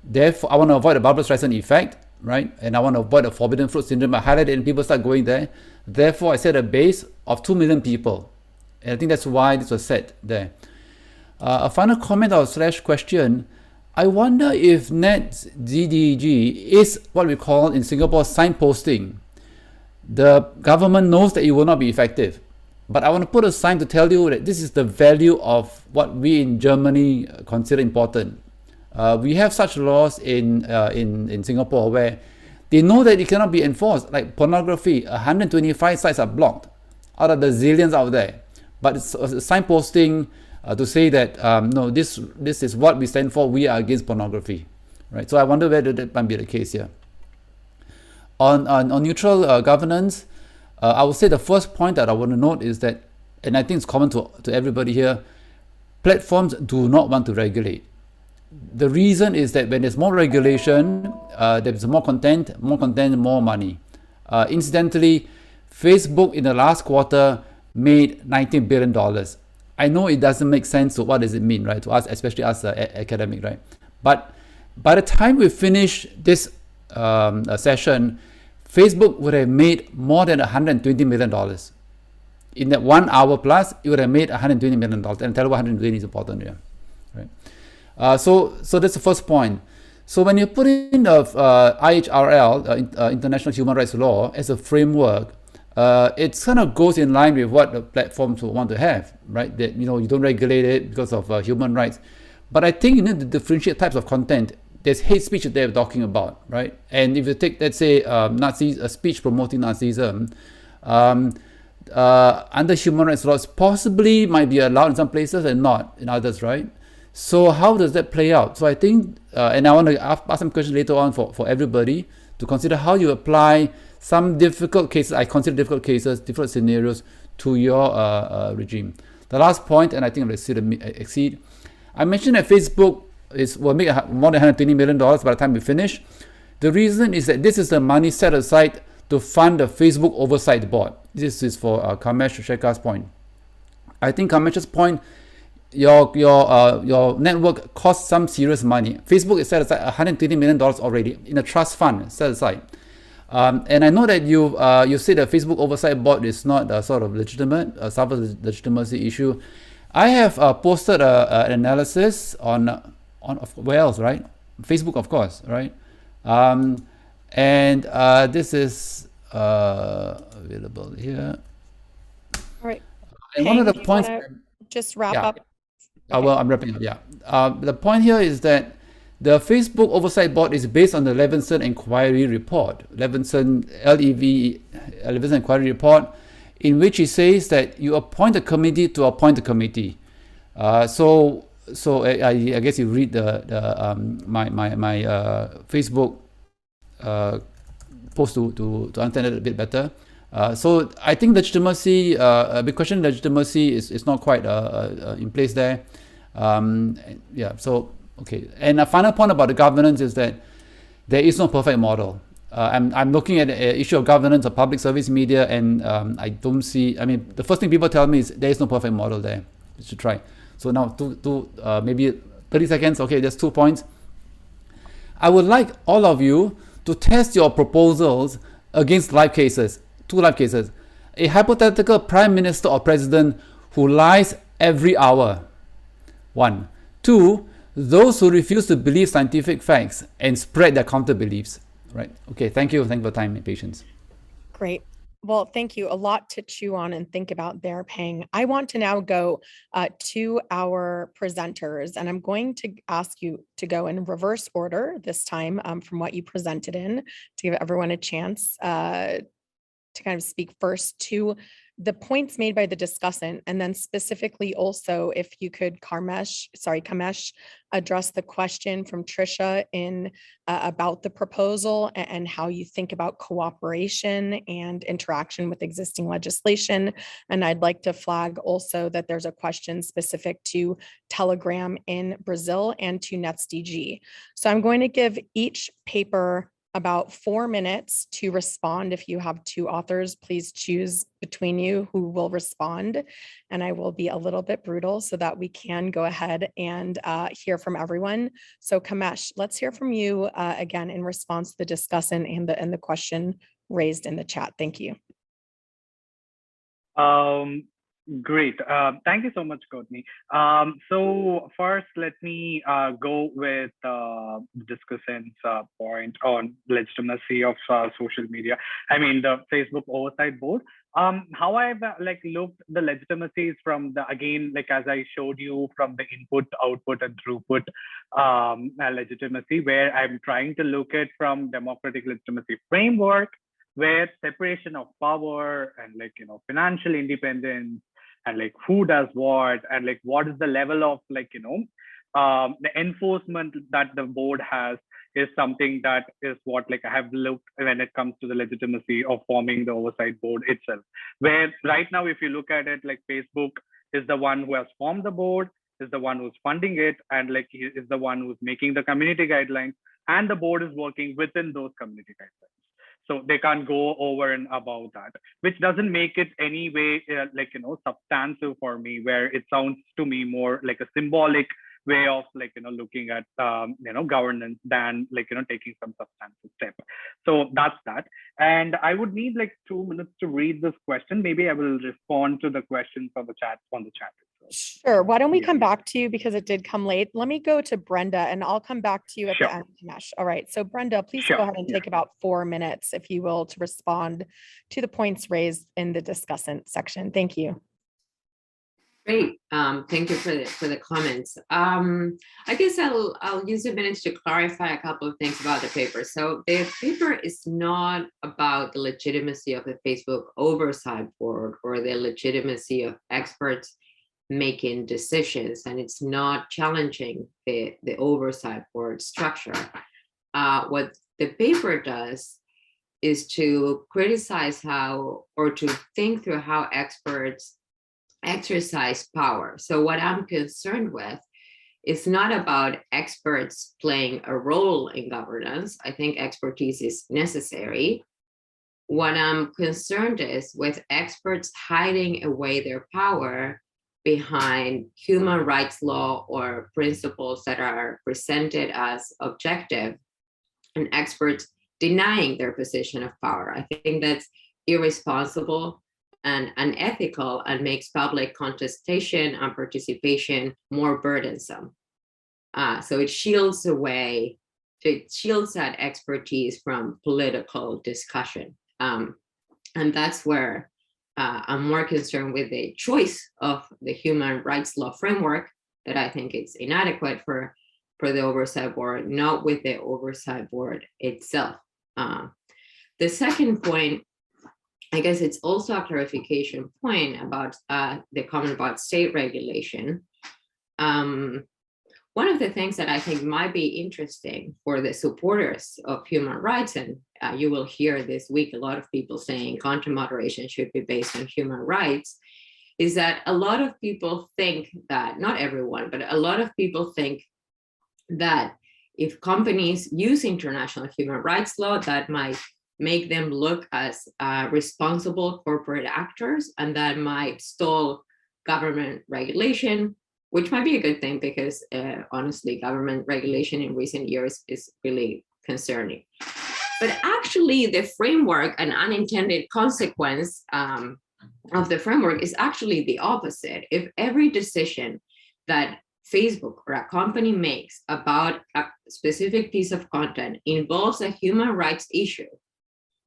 Therefore, I want to avoid the Barbra Streisand effect, right? And I want to avoid the forbidden fruit syndrome. I highlight it and people start going there. Therefore, I set a base of 2 million people. And I think that's why this was set there. A final comment or / question. I wonder if NetzDG is what we call in Singapore signposting. The government knows that it will not be effective. But I want to put a sign to tell you that this is the value of what we in Germany consider important. We have such laws in Singapore where they know that it cannot be enforced. Like pornography, 125 sites are blocked out of the zillions out there. But it's signposting to say that no, this is what we stand for. We are against pornography, right? So I wonder whether that might be the case here. On neutral governance, I would say the first point that I want to note is that, and I think it's common to everybody here, platforms do not want to regulate. The reason is that when there's more regulation, there's more content, more money. Incidentally, Facebook in the last quarter made $19 billion. I know it doesn't make sense, so what does it mean, right? To us, especially us academic, right? But by the time we finish this session, Facebook would have made more than $120 million. In that 1 hour plus, it would have made $120 million. And tell you what 120 is important here, right? So that's the first point. So when you put in the IHRL, International Human Rights Law, as a framework, it kind of goes in line with what the platforms will want to have, right? That you don't regulate it because of human rights. But I think you need to differentiate types of content. There's hate speech that they're talking about, right? And if you take, let's say, a speech promoting Nazism, under human rights laws, possibly might be allowed in some places and not in others, right? So how does that play out? So I think, and I want to ask some questions later on for everybody to consider how you apply some difficult cases, I consider difficult cases, different scenarios to your regime. The last point, and I think I'll exceed, I mentioned that Facebook will make more than $120 million by the time we finish. The reason is that this is the money set aside to fund the Facebook Oversight Board. This is for Kamesh Shekhar's point. I think Kamesh's point your network costs some serious money. Facebook is set aside $120 million already in a trust fund set aside. And I know that you say the Facebook Oversight Board is not sort of legitimate, suffers legitimacy issue. I have posted an analysis on where else, right? Facebook, of course, right? And this is available here. All right. And Peng, one of the do you points, wanna just wrap yeah. up. Well, I'm wrapping up, yeah. The point here is that the Facebook Oversight Board is based on the Levinson Inquiry Report, Levinson Inquiry Report, in which it says that you appoint a committee to appoint a committee. So I guess you read my Facebook post to understand it a bit better. So I think legitimacy, the question legitimacy is not quite in place there. Yeah, so, okay. And a final point about the governance is that there is no perfect model. I'm looking at the issue of governance of public service media, and I don't see, I mean, the first thing people tell me is there is no perfect model there. You should try. So now, maybe 30 seconds. Okay, there's 2 points. I would like all of you to test your proposals against live cases. 2 live cases. A hypothetical prime minister or president who lies every hour. 1. 2. Those who refuse to believe scientific facts and spread their counter beliefs. Right. Okay. Thank you. Thank you for your time and patience. Great. Well, thank you. A lot to chew on and think about there, Peng. I want to now go to our presenters, and I'm going to ask you to go in reverse order this time from what you presented in, to give everyone a chance to kind of speak first to the points made by the discussant, and then specifically also if you could, Kamesh, address the question from Trisha in about the proposal and how you think about cooperation and interaction with existing legislation. And I'd like to flag also that there's a question specific to Telegram in Brazil and to NetzDG. So I'm going to give each paper about 4 minutes to respond. If you have 2 authors, please choose between you who will respond. And I will be a little bit brutal so that we can go ahead and hear from everyone. So Kamesh, let's hear from you again in response to the discussant and the question raised in the chat. Thank you. Great. Thank you so much, Courtney. So first, let me go with the discussant's point on legitimacy of social media. I mean, the Facebook Oversight Board. How I've looked the legitimacies from the, again, as I showed you, from the input, output, and throughput legitimacy, where I'm trying to look at from democratic legitimacy framework, where separation of power and financial independence, and who does what, and what is the level of the enforcement that the board has is something that is what I have looked when it comes to the legitimacy of forming the oversight board itself. Where right now, if you look at it, Facebook is the one who has formed the board, is the one who's funding it, and he is the one who's making the community guidelines, and the board is working within those community guidelines. So they can't go over and above that, which doesn't make it any way substantive for me, where it sounds to me more like a symbolic way of looking at governance than taking some substantive step. So that's that. And I would need 2 minutes to read this question. Maybe I will respond to the questions on the chat Sure. Why don't we come back to you, because it did come late. Let me go to Brenda and I'll come back to you at the end, Kamesh. All right. So Brenda, please go ahead and take about 4 minutes, if you will, to respond to the points raised in the discussant section. Thank you. Great. Thank you for the comments. I guess I'll use a minute to clarify a couple of things about the paper. So the paper is not about the legitimacy of the Facebook Oversight Board or the legitimacy of experts making decisions, and it's not challenging the Oversight Board structure. What the paper does is to criticize how, or to think through how experts exercise power. So what I'm concerned with is not about experts playing a role in governance. I think expertise is necessary. What I'm concerned is with experts hiding away their power behind human rights law or principles that are presented as objective and experts denying their position of power. I think that's irresponsible and unethical and makes public contestation and participation more burdensome. So it shields that expertise from political discussion. And that's where I'm more concerned with the choice of the human rights law framework, that I think it's inadequate for the oversight board, not with the oversight board itself. The second point, I guess it's also a clarification point about the comment about state regulation. One of the things that I think might be interesting for the supporters of human rights, and you will hear this week a lot of people saying content moderation should be based on human rights, is that a lot of people think that, not everyone, but a lot of people think that if companies use international human rights law, that might make them look as responsible corporate actors, and that might stall government regulation, which might be a good thing because honestly, government regulation in recent years is really concerning. But actually the framework, an unintended consequence of the framework is actually the opposite. If every decision that Facebook or a company makes about a specific piece of content involves a human rights issue,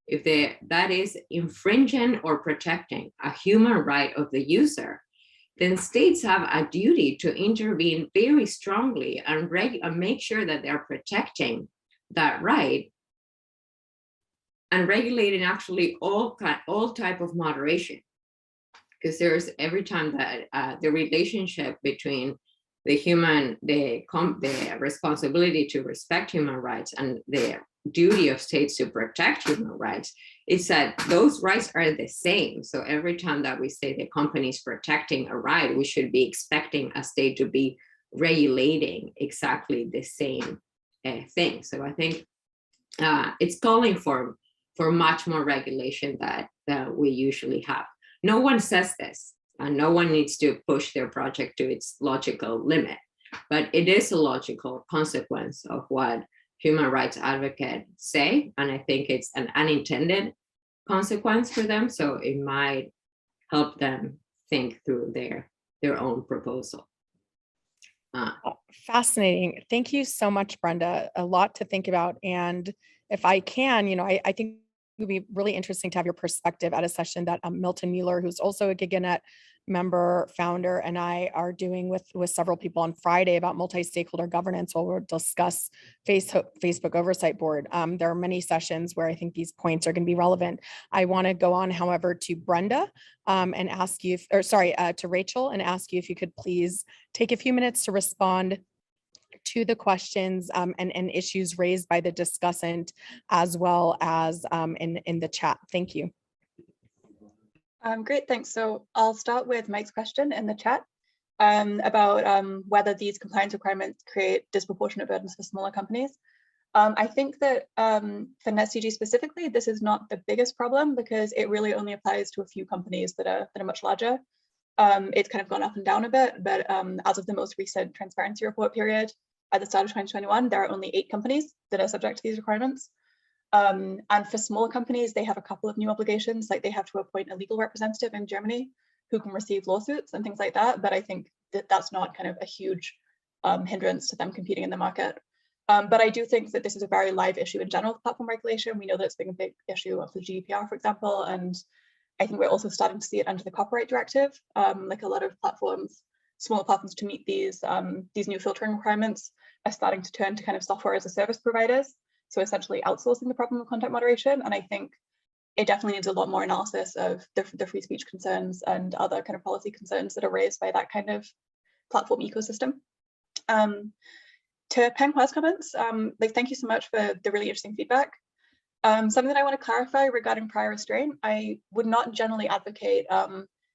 if that is infringing or protecting a human right of the user, then states have a duty to intervene very strongly and make sure that they're protecting that right and regulating actually all type of moderation. Because there's every time that the relationship between the responsibility to respect human rights and the duty of states to protect human rights, is that those rights are the same. So every time that we say the company is protecting a right, we should be expecting a state to be regulating exactly the same thing. So I think it's calling for much more regulation that we usually have. No one says this, and no one needs to push their project to its logical limit, but it is a logical consequence of what human rights advocates say, and I think it's an unintended consequence for them, so it might help them think through their own proposal. Fascinating. Thank you so much, Brenda. A lot to think about, and if I can, I think it would be really interesting to have your perspective at a session that Milton Mueller, who's also a GigaNet member, founder, and I are doing with several people on Friday about multi-stakeholder governance, where we'll discuss Facebook Oversight Board. There are many sessions where I think these points are going to be relevant. I want to go on, however, to Brenda and ask you, to Rachel, and ask you if you could please take a few minutes to respond to the questions and issues raised by the discussant, as well as in the chat. Thank you. Great, thanks. So I'll start with Mike's question in the chat about whether these compliance requirements create disproportionate burdens for smaller companies. I think that for NetzDG specifically, this is not the biggest problem because it really only applies to a few companies that are much larger. It's kind of gone up and down a bit, but as of the most recent transparency report period, at the start of 2021, there are only 8 companies that are subject to these requirements. And for smaller companies, they have a couple of new obligations, like they have to appoint a legal representative in Germany who can receive lawsuits and things like that. But I think that that's not kind of a huge hindrance to them competing in the market. But I do think that this is a very live issue in general, platform regulation. We know that it's been a big issue of the GDPR, for example, and I think we're also starting to see it under the copyright directive. Like a lot of platforms, smaller platforms, to meet these new filtering requirements are starting to turn to kind of software as a service providers. So essentially outsourcing the problem of content moderation. And I think it definitely needs a lot more analysis of the free speech concerns and other kind of policy concerns that are raised by that kind of platform ecosystem. To Peng Hua's comments, thank you so much for the really interesting feedback. Something that I want to clarify regarding prior restraint, I would not generally advocate,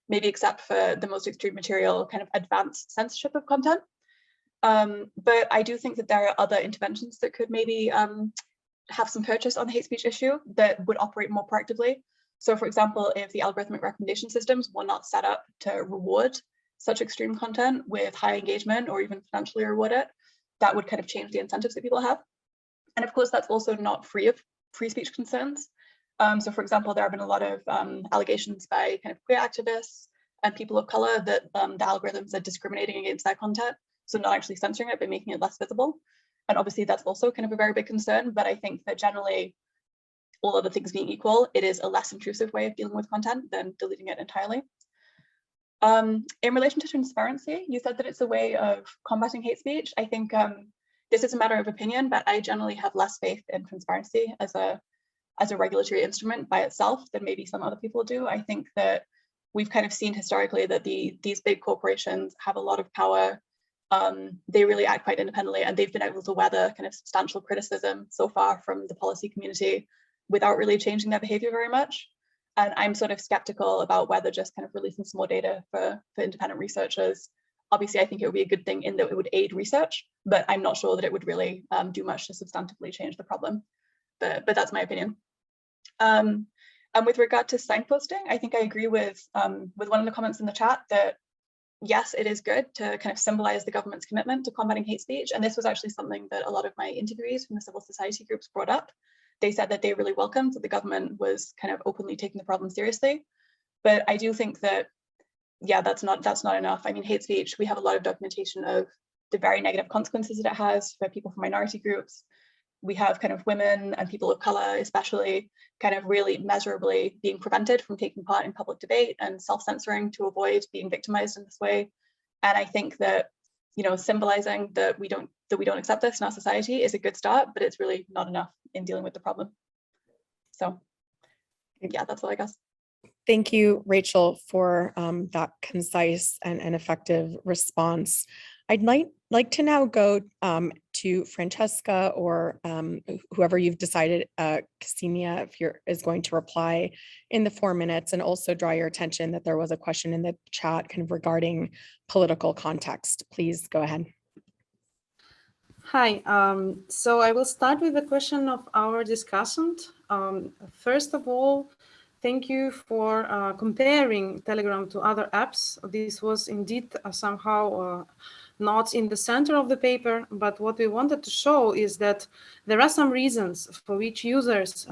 maybe except for the most extreme material, kind of advanced censorship of content. But I do think that there are other interventions that could maybe have some purchase on the hate speech issue that would operate more proactively. So for example, if the algorithmic recommendation systems were not set up to reward such extreme content with high engagement or even financially reward it, that would kind of change the incentives that people have. And of course, that's also not free of free speech concerns. So for example, there have been a lot of allegations by kind of queer activists and people of color that the algorithms are discriminating against their content. So not actually censoring it, but making it less visible. And obviously that's also kind of a very big concern, but I think that generally, all other things being equal, it is a less intrusive way of dealing with content than deleting it entirely. In relation to transparency, you said that it's a way of combating hate speech. I think this is a matter of opinion, but I generally have less faith in transparency as a regulatory instrument by itself than maybe some other people do. I think that we've kind of seen historically that these big corporations have a lot of power. They really act quite independently, and they've been able to weather kind of substantial criticism so far from the policy community without really changing their behavior very much. And I'm sort of skeptical about whether just kind of releasing some more data for independent researchers. Obviously, I think it would be a good thing in that it would aid research, but I'm not sure that it would really do much to substantively change the problem. But that's my opinion. And with regard to signposting, I think I agree with one of the comments in the chat that yes, it is good to kind of symbolize the government's commitment to combating hate speech. And this was actually something that a lot of my interviewees from the civil society groups brought up. They said that they really welcomed that the government was kind of openly taking the problem seriously. But I do think that, yeah, that's not enough. I mean, hate speech, we have a lot of documentation of the very negative consequences that it has for people from minority groups. We have kind of women and people of color, especially, kind of really measurably being prevented from taking part in public debate and self-censoring to avoid being victimized in this way. And I think that, you know, symbolizing that we don't accept this in our society is a good start, but it's really not enough in dealing with the problem. So yeah, that's all I guess. Thank you, Rachel, for that concise and effective response. I'd like to now go to Francesca or whoever you've decided, Ksenia, if is going to reply in the 4 minutes, and also draw your attention that there was a question in the chat kind of regarding political context. Please go ahead. Hi, so I will start with the question of our discussant. First of all, thank you for comparing Telegram to other apps. This was indeed somehow not in the center of the paper, but what we wanted to show is that there are some reasons for which users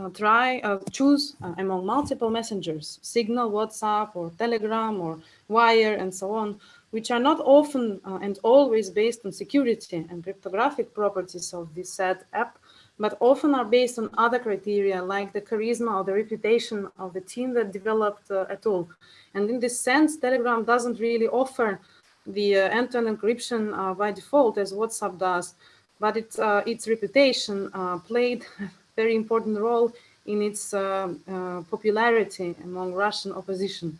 choose among multiple messengers, Signal, WhatsApp, or Telegram, or Wire, and so on, which are not often and always based on security and cryptographic properties of the said app, but often are based on other criteria like the charisma or the reputation of the team that developed a tool. And in this sense, Telegram doesn't really offer the end-to-end encryption by default as WhatsApp does, but its reputation played a very important role in its popularity among Russian opposition.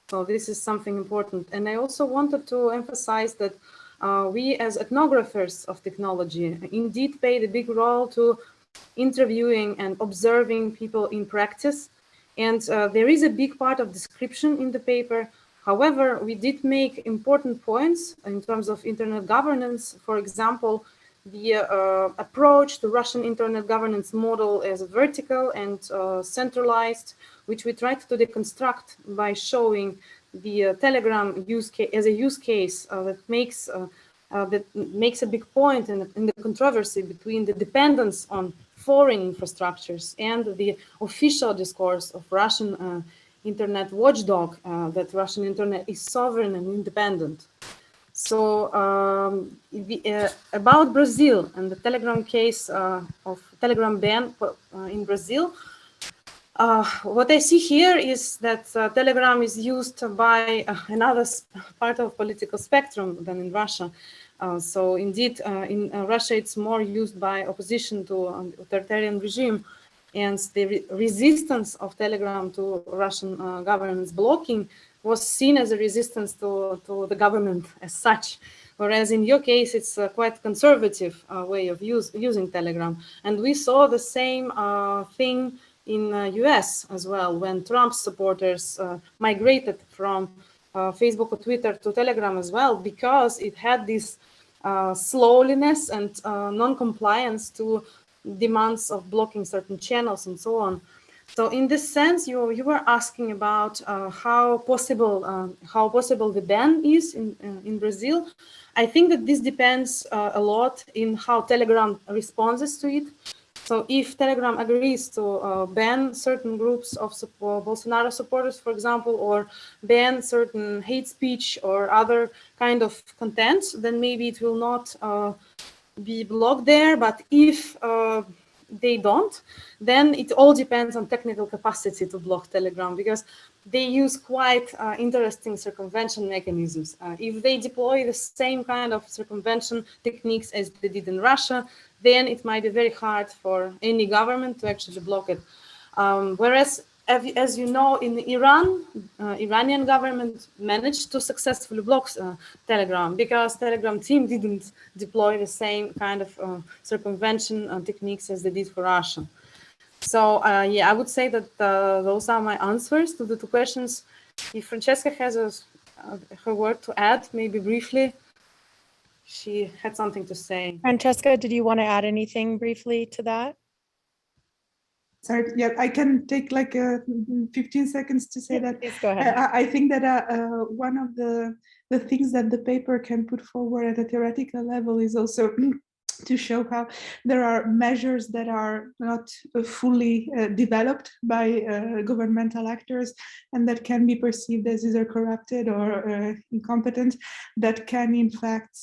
So this is something important. And I also wanted to emphasize that we as ethnographers of technology indeed played a big role to interviewing and observing people in practice. And there is a big part of description in the paper. However, we did make important points in terms of internet governance. For example, the approach to Russian internet governance model as vertical and centralized, which we tried to deconstruct by showing the Telegram use case as a use case that makes a big point in the controversy between the dependence on foreign infrastructures and the official discourse of Russian internet watchdog that Russian internet is sovereign and independent. So about Brazil and the Telegram case of Telegram ban in Brazil, what I see here is that Telegram is used by another part of political spectrum than in Russia. So indeed, in Russia, it's more used by opposition to an authoritarian regime. And the resistance of Telegram to Russian government's blocking was seen as a resistance to the government as such. Whereas in your case, it's a quite conservative way of using Telegram. And we saw the same thing in US as well, when Trump's supporters migrated from Facebook or Twitter to Telegram as well, because it had this slowness and non-compliance to demands of blocking certain channels and so on. So in this sense, you were asking about how possible the ban is in Brazil. I think that this depends a lot in how Telegram responds to it. So if Telegram agrees to ban certain groups of Bolsonaro supporters, for example, or ban certain hate speech or other kind of content, then maybe it will not be blocked there. But if they don't, then it all depends on technical capacity to block Telegram, because they use quite interesting circumvention mechanisms. If they deploy the same kind of circumvention techniques as they did in Russia, then it might be very hard for any government to actually block it. Whereas, as you know, in Iran, Iranian government managed to successfully block Telegram, because Telegram team didn't deploy the same kind of circumvention techniques as they did for Russia. So yeah, I would say that those are my answers to the two questions. If Francesca has her word to add, maybe briefly, she had something to say. Francesca, did you want to add anything briefly to that? Sorry, yeah, I can take like 15 seconds to say that. Please go ahead. I think that one of the things that the paper can put forward at a theoretical level is also to show how there are measures that are not fully developed by governmental actors, and that can be perceived as either corrupted or incompetent, that can in fact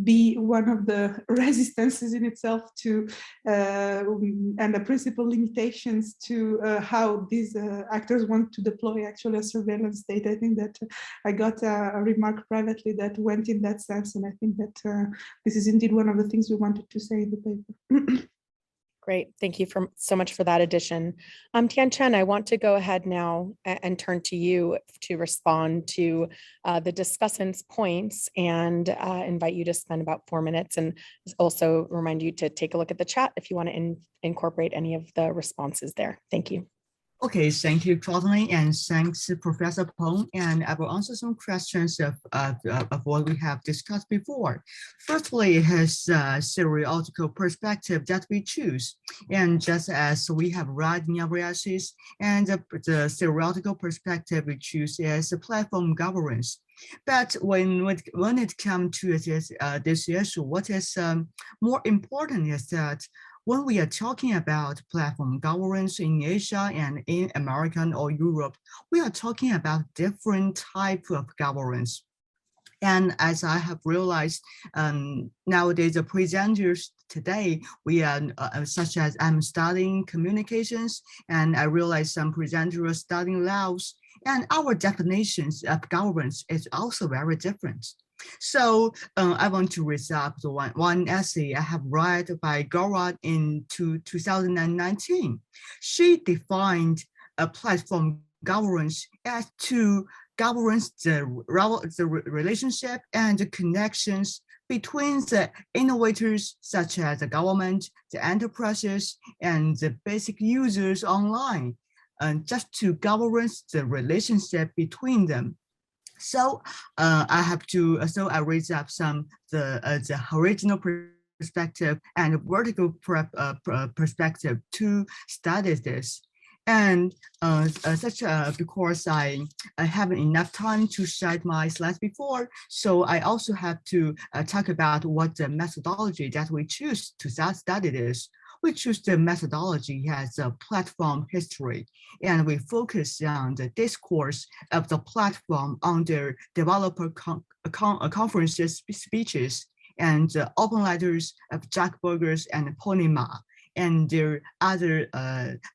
be one of the resistances in itself to and the principal limitations to how these actors want to deploy actually a surveillance state. I think that I got a remark privately that went in that sense, and I think that this is indeed one of the things we wanted to say in the paper. Great, thank you so much for that addition. Tianchen, I want to go ahead now and turn to you to respond to the discussant's points, and invite you to spend about 4 minutes, and also remind you to take a look at the chat if you want to incorporate any of the responses there. Thank you. Okay, thank you, Courtney, and thanks Professor Peng. And I will answer some questions of what we have discussed before. Firstly, his seriological perspective that we choose. And just as we have read in our essays, and the seriological perspective we choose is platform governance. But when it comes to this issue, what is more important is that when we are talking about platform governance in Asia and in America or Europe, we are talking about different types of governance. And as I have realized, nowadays the presenters today, we are such as I'm studying communications, and I realize some presenters are studying laws, and our definitions of governance is also very different. So I want to reserve the one essay I have read by Gora in 2019. She defined a platform governance as to governance the relationship and the connections between the innovators, such as the government, the enterprises, and the basic users online, and just to governance the relationship between them. So I have to, so I raise up some the horizontal perspective and vertical perspective to study this. And because I haven't enough time to share my slides before, so I also have to talk about what the methodology that we choose to study this. We choose the methodology as a platform history, and we focus on the discourse of the platform on their developer conferences, speeches, and open letters of Jack Burgers and Pony Ma, and their other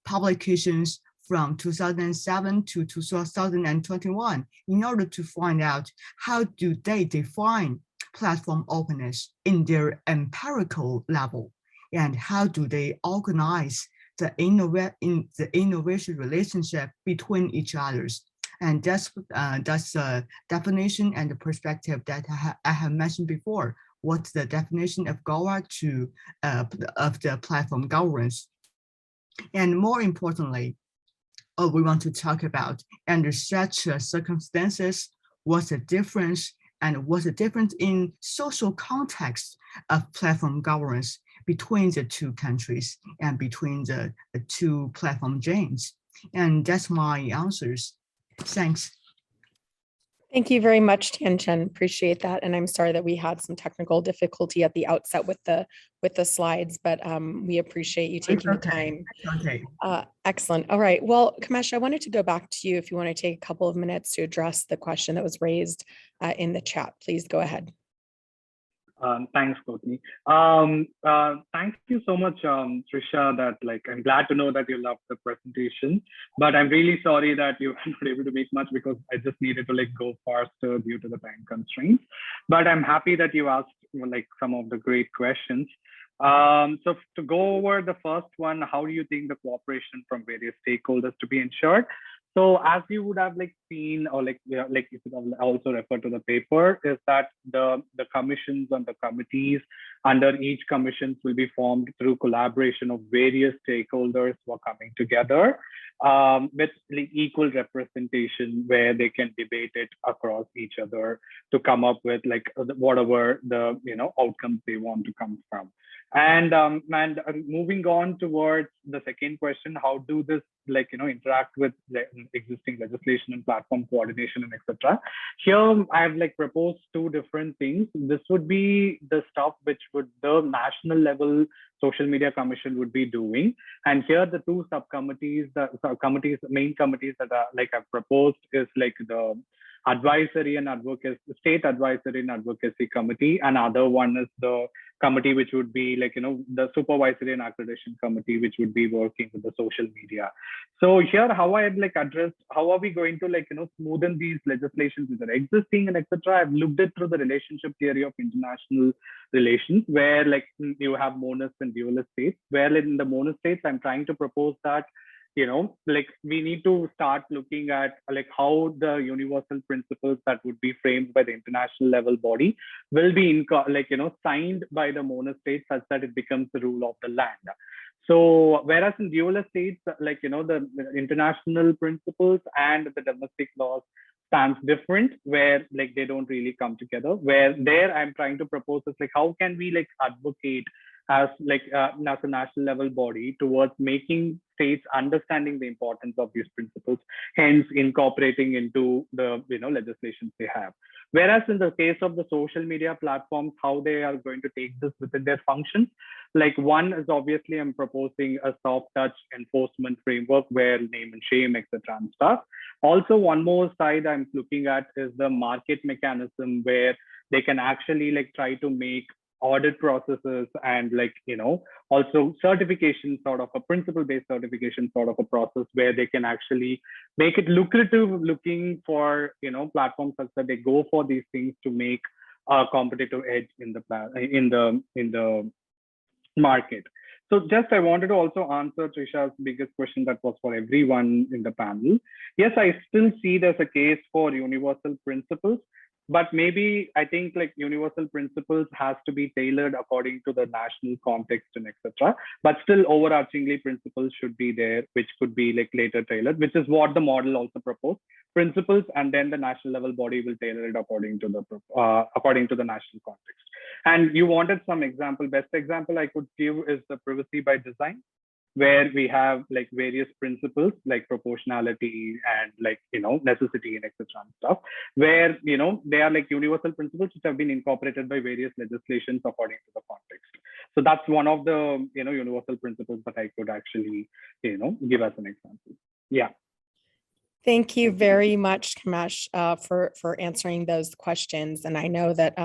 publications from 2007 to 2021, in order to find out how do they define platform openness in their empirical level, and how do they organize the innovation relationship between each others. And that's the definition and the perspective that I have mentioned before. What's the definition of GOA of the platform governance? And more importantly, we want to talk about under such circumstances, what's the difference, and what's the difference in social context of platform governance between the two countries and between the two platform chains. And that's my answers. Thanks. Thank you very much, Tianchen. Appreciate that. And I'm sorry that we had some technical difficulty at the outset with the slides, but we appreciate you taking the time. Okay. Excellent. All right. Well, Kamesh, I wanted to go back to you if you want to take a couple of minutes to address the question that was raised in the chat. Please go ahead. Thanks, Courtney. Thank you so much, Trisha, that I'm glad to know that you loved the presentation, but I'm really sorry that you were not able to make much because I just needed to go faster due to the time constraints. But I'm happy that you asked some of the great questions. So to go over the first one, how do you think the cooperation from various stakeholders to be ensured? So as you would have seen, or you could also refer to the paper, is that the commissions and the committees under each commissions will be formed through collaboration of various stakeholders who are coming together with equal representation, where they can debate it across each other to come up with whatever the outcomes they want to come from. And moving on towards the second question, how do this interact with existing legislation and platform coordination and etc. Here I have proposed two different things. This would be the stuff which would the national level social media commission would be doing, and here the two subcommittees, the main committees that are I've proposed is the advisory and advocacy, state advisory and advocacy committee, and other one is the committee which would be the supervisory and accreditation committee, which would be working with the social media. So here how I had addressed how are we going to smoothen these legislations which are existing and etc. I've looked it through the relationship theory of international relations, where you have monist and dualist states, where in the monist states I'm trying to propose that we need to start looking at how the universal principles that would be framed by the international level body will be signed by the monist states such that it becomes the rule of the land. So whereas in dualist states, the international principles and the domestic laws stands different, where they don't really come together, where there I'm trying to propose is how can we advocate as a national level body towards making states understanding the importance of these principles, hence incorporating into the legislations they have. Whereas in the case of the social media platforms, how they are going to take this within their functions, one is obviously I'm proposing a soft touch enforcement framework where name and shame, etc. and stuff. Also, one more side I'm looking at is the market mechanism, where they can actually try to make audit processes and also certification, sort of a principle-based certification sort of a process, where they can actually make it lucrative looking for platforms such that they go for these things to make a competitive edge in the market. So just I wanted to also answer Trisha's biggest question that was for everyone in the panel. Yes, I still see there's a case for universal principles, but maybe I think universal principles has to be tailored according to the national context and etc. But still overarchingly principles should be there, which could be later tailored, which is what the model also proposed. Principles, and then the national level body will tailor it according to the national context. And you wanted some example. Best example I could give is the privacy by design, where we have various principles like proportionality and necessity and etc. and stuff, where they are universal principles which have been incorporated by various legislations according to the context. So that's one of the universal principles that I could actually give as an example. Yeah. Thank you very much, Kamesh, for answering those questions. And I know that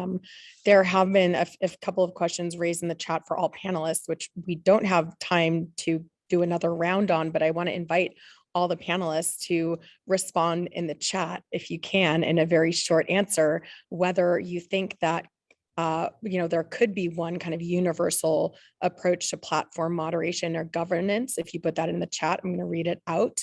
there have been a couple of questions raised in the chat for all panelists, which we don't have time to do another round on, but I want to invite all the panelists to respond in the chat, if you can, in a very short answer, whether you think that there could be one kind of universal approach to platform moderation or governance. If you put that in the chat, I'm going to read it out.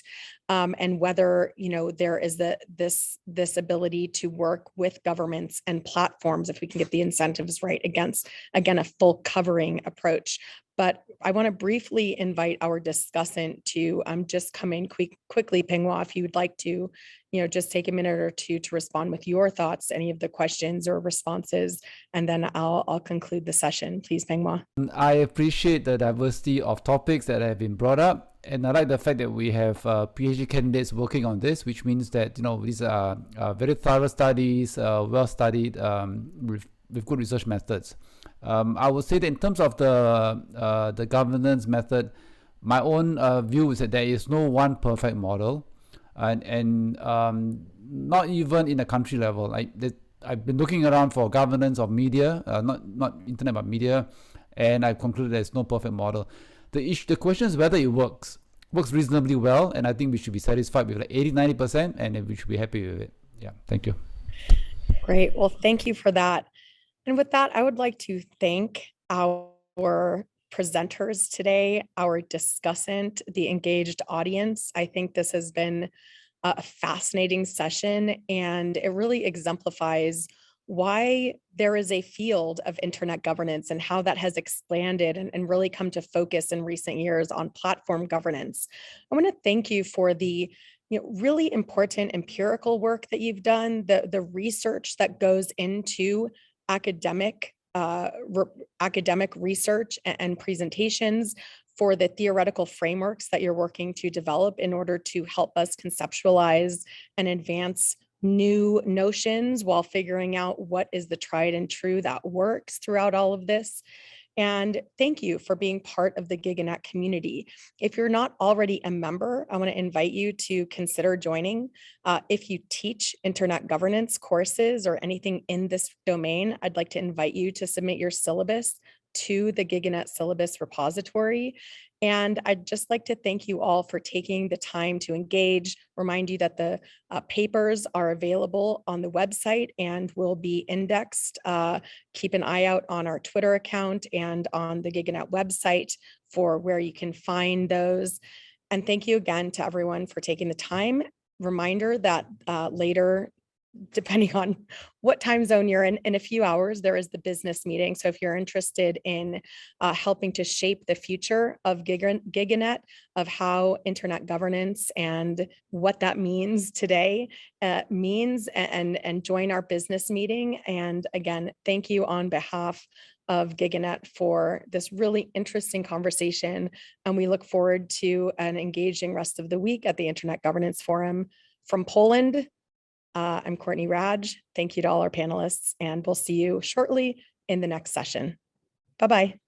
And whether there is this ability to work with governments and platforms, if we can get the incentives right, against, again, a full covering approach. But I want to briefly invite our discussant to just come in quickly, Penghua, if you would like to, just take a minute or two to respond with your thoughts, any of the questions or responses, and then I'll conclude the session. Please, Penghua. I appreciate the diversity of topics that have been brought up, and I like the fact that we have PhD candidates working on this, which means that these are very thorough studies, well studied, with good research methods. I would say that in terms of the governance method, my own view is that there is no one perfect model, and not even in a country level. I've been looking around for governance of media, not internet but media, and I concluded there's no perfect model. The question is whether it works reasonably well, and I think we should be satisfied with like 80-90%, and we should be happy with it. Yeah, thank you. Great. Well, thank you for that. And with that, I would like to thank our presenters today, our discussant, the engaged audience. I think this has been a fascinating session, and it really exemplifies why there is a field of internet governance and how that has expanded and really come to focus in recent years on platform governance. I want to thank you for the really important empirical work that you've done, the research that goes into academic research and presentations, for the theoretical frameworks that you're working to develop in order to help us conceptualize and advance new notions while figuring out what is the tried and true that works throughout all of this. And thank you for being part of the GigaNet community. If you're not already a member, I want to invite you to consider joining. If you teach internet governance courses or anything in this domain, I'd like to invite you to submit your syllabus to the GigaNet syllabus repository. And I'd just like to thank you all for taking the time to engage, remind you that the papers are available on the website and will be indexed. Keep an eye out on our Twitter account and on the GigaNet website for where you can find those. And thank you again to everyone for taking the time. Reminder that later, depending on what time zone you're in a few hours, there is the business meeting. So if you're interested in helping to shape the future of GigaNet, of how internet governance and what that means today and join our business meeting. And again, thank you on behalf of GigaNet for this really interesting conversation. And we look forward to an engaging rest of the week at the Internet Governance Forum. From Poland, I'm Courtney Radsch. Thank you to all our panelists, and we'll see you shortly in the next session. Bye-bye.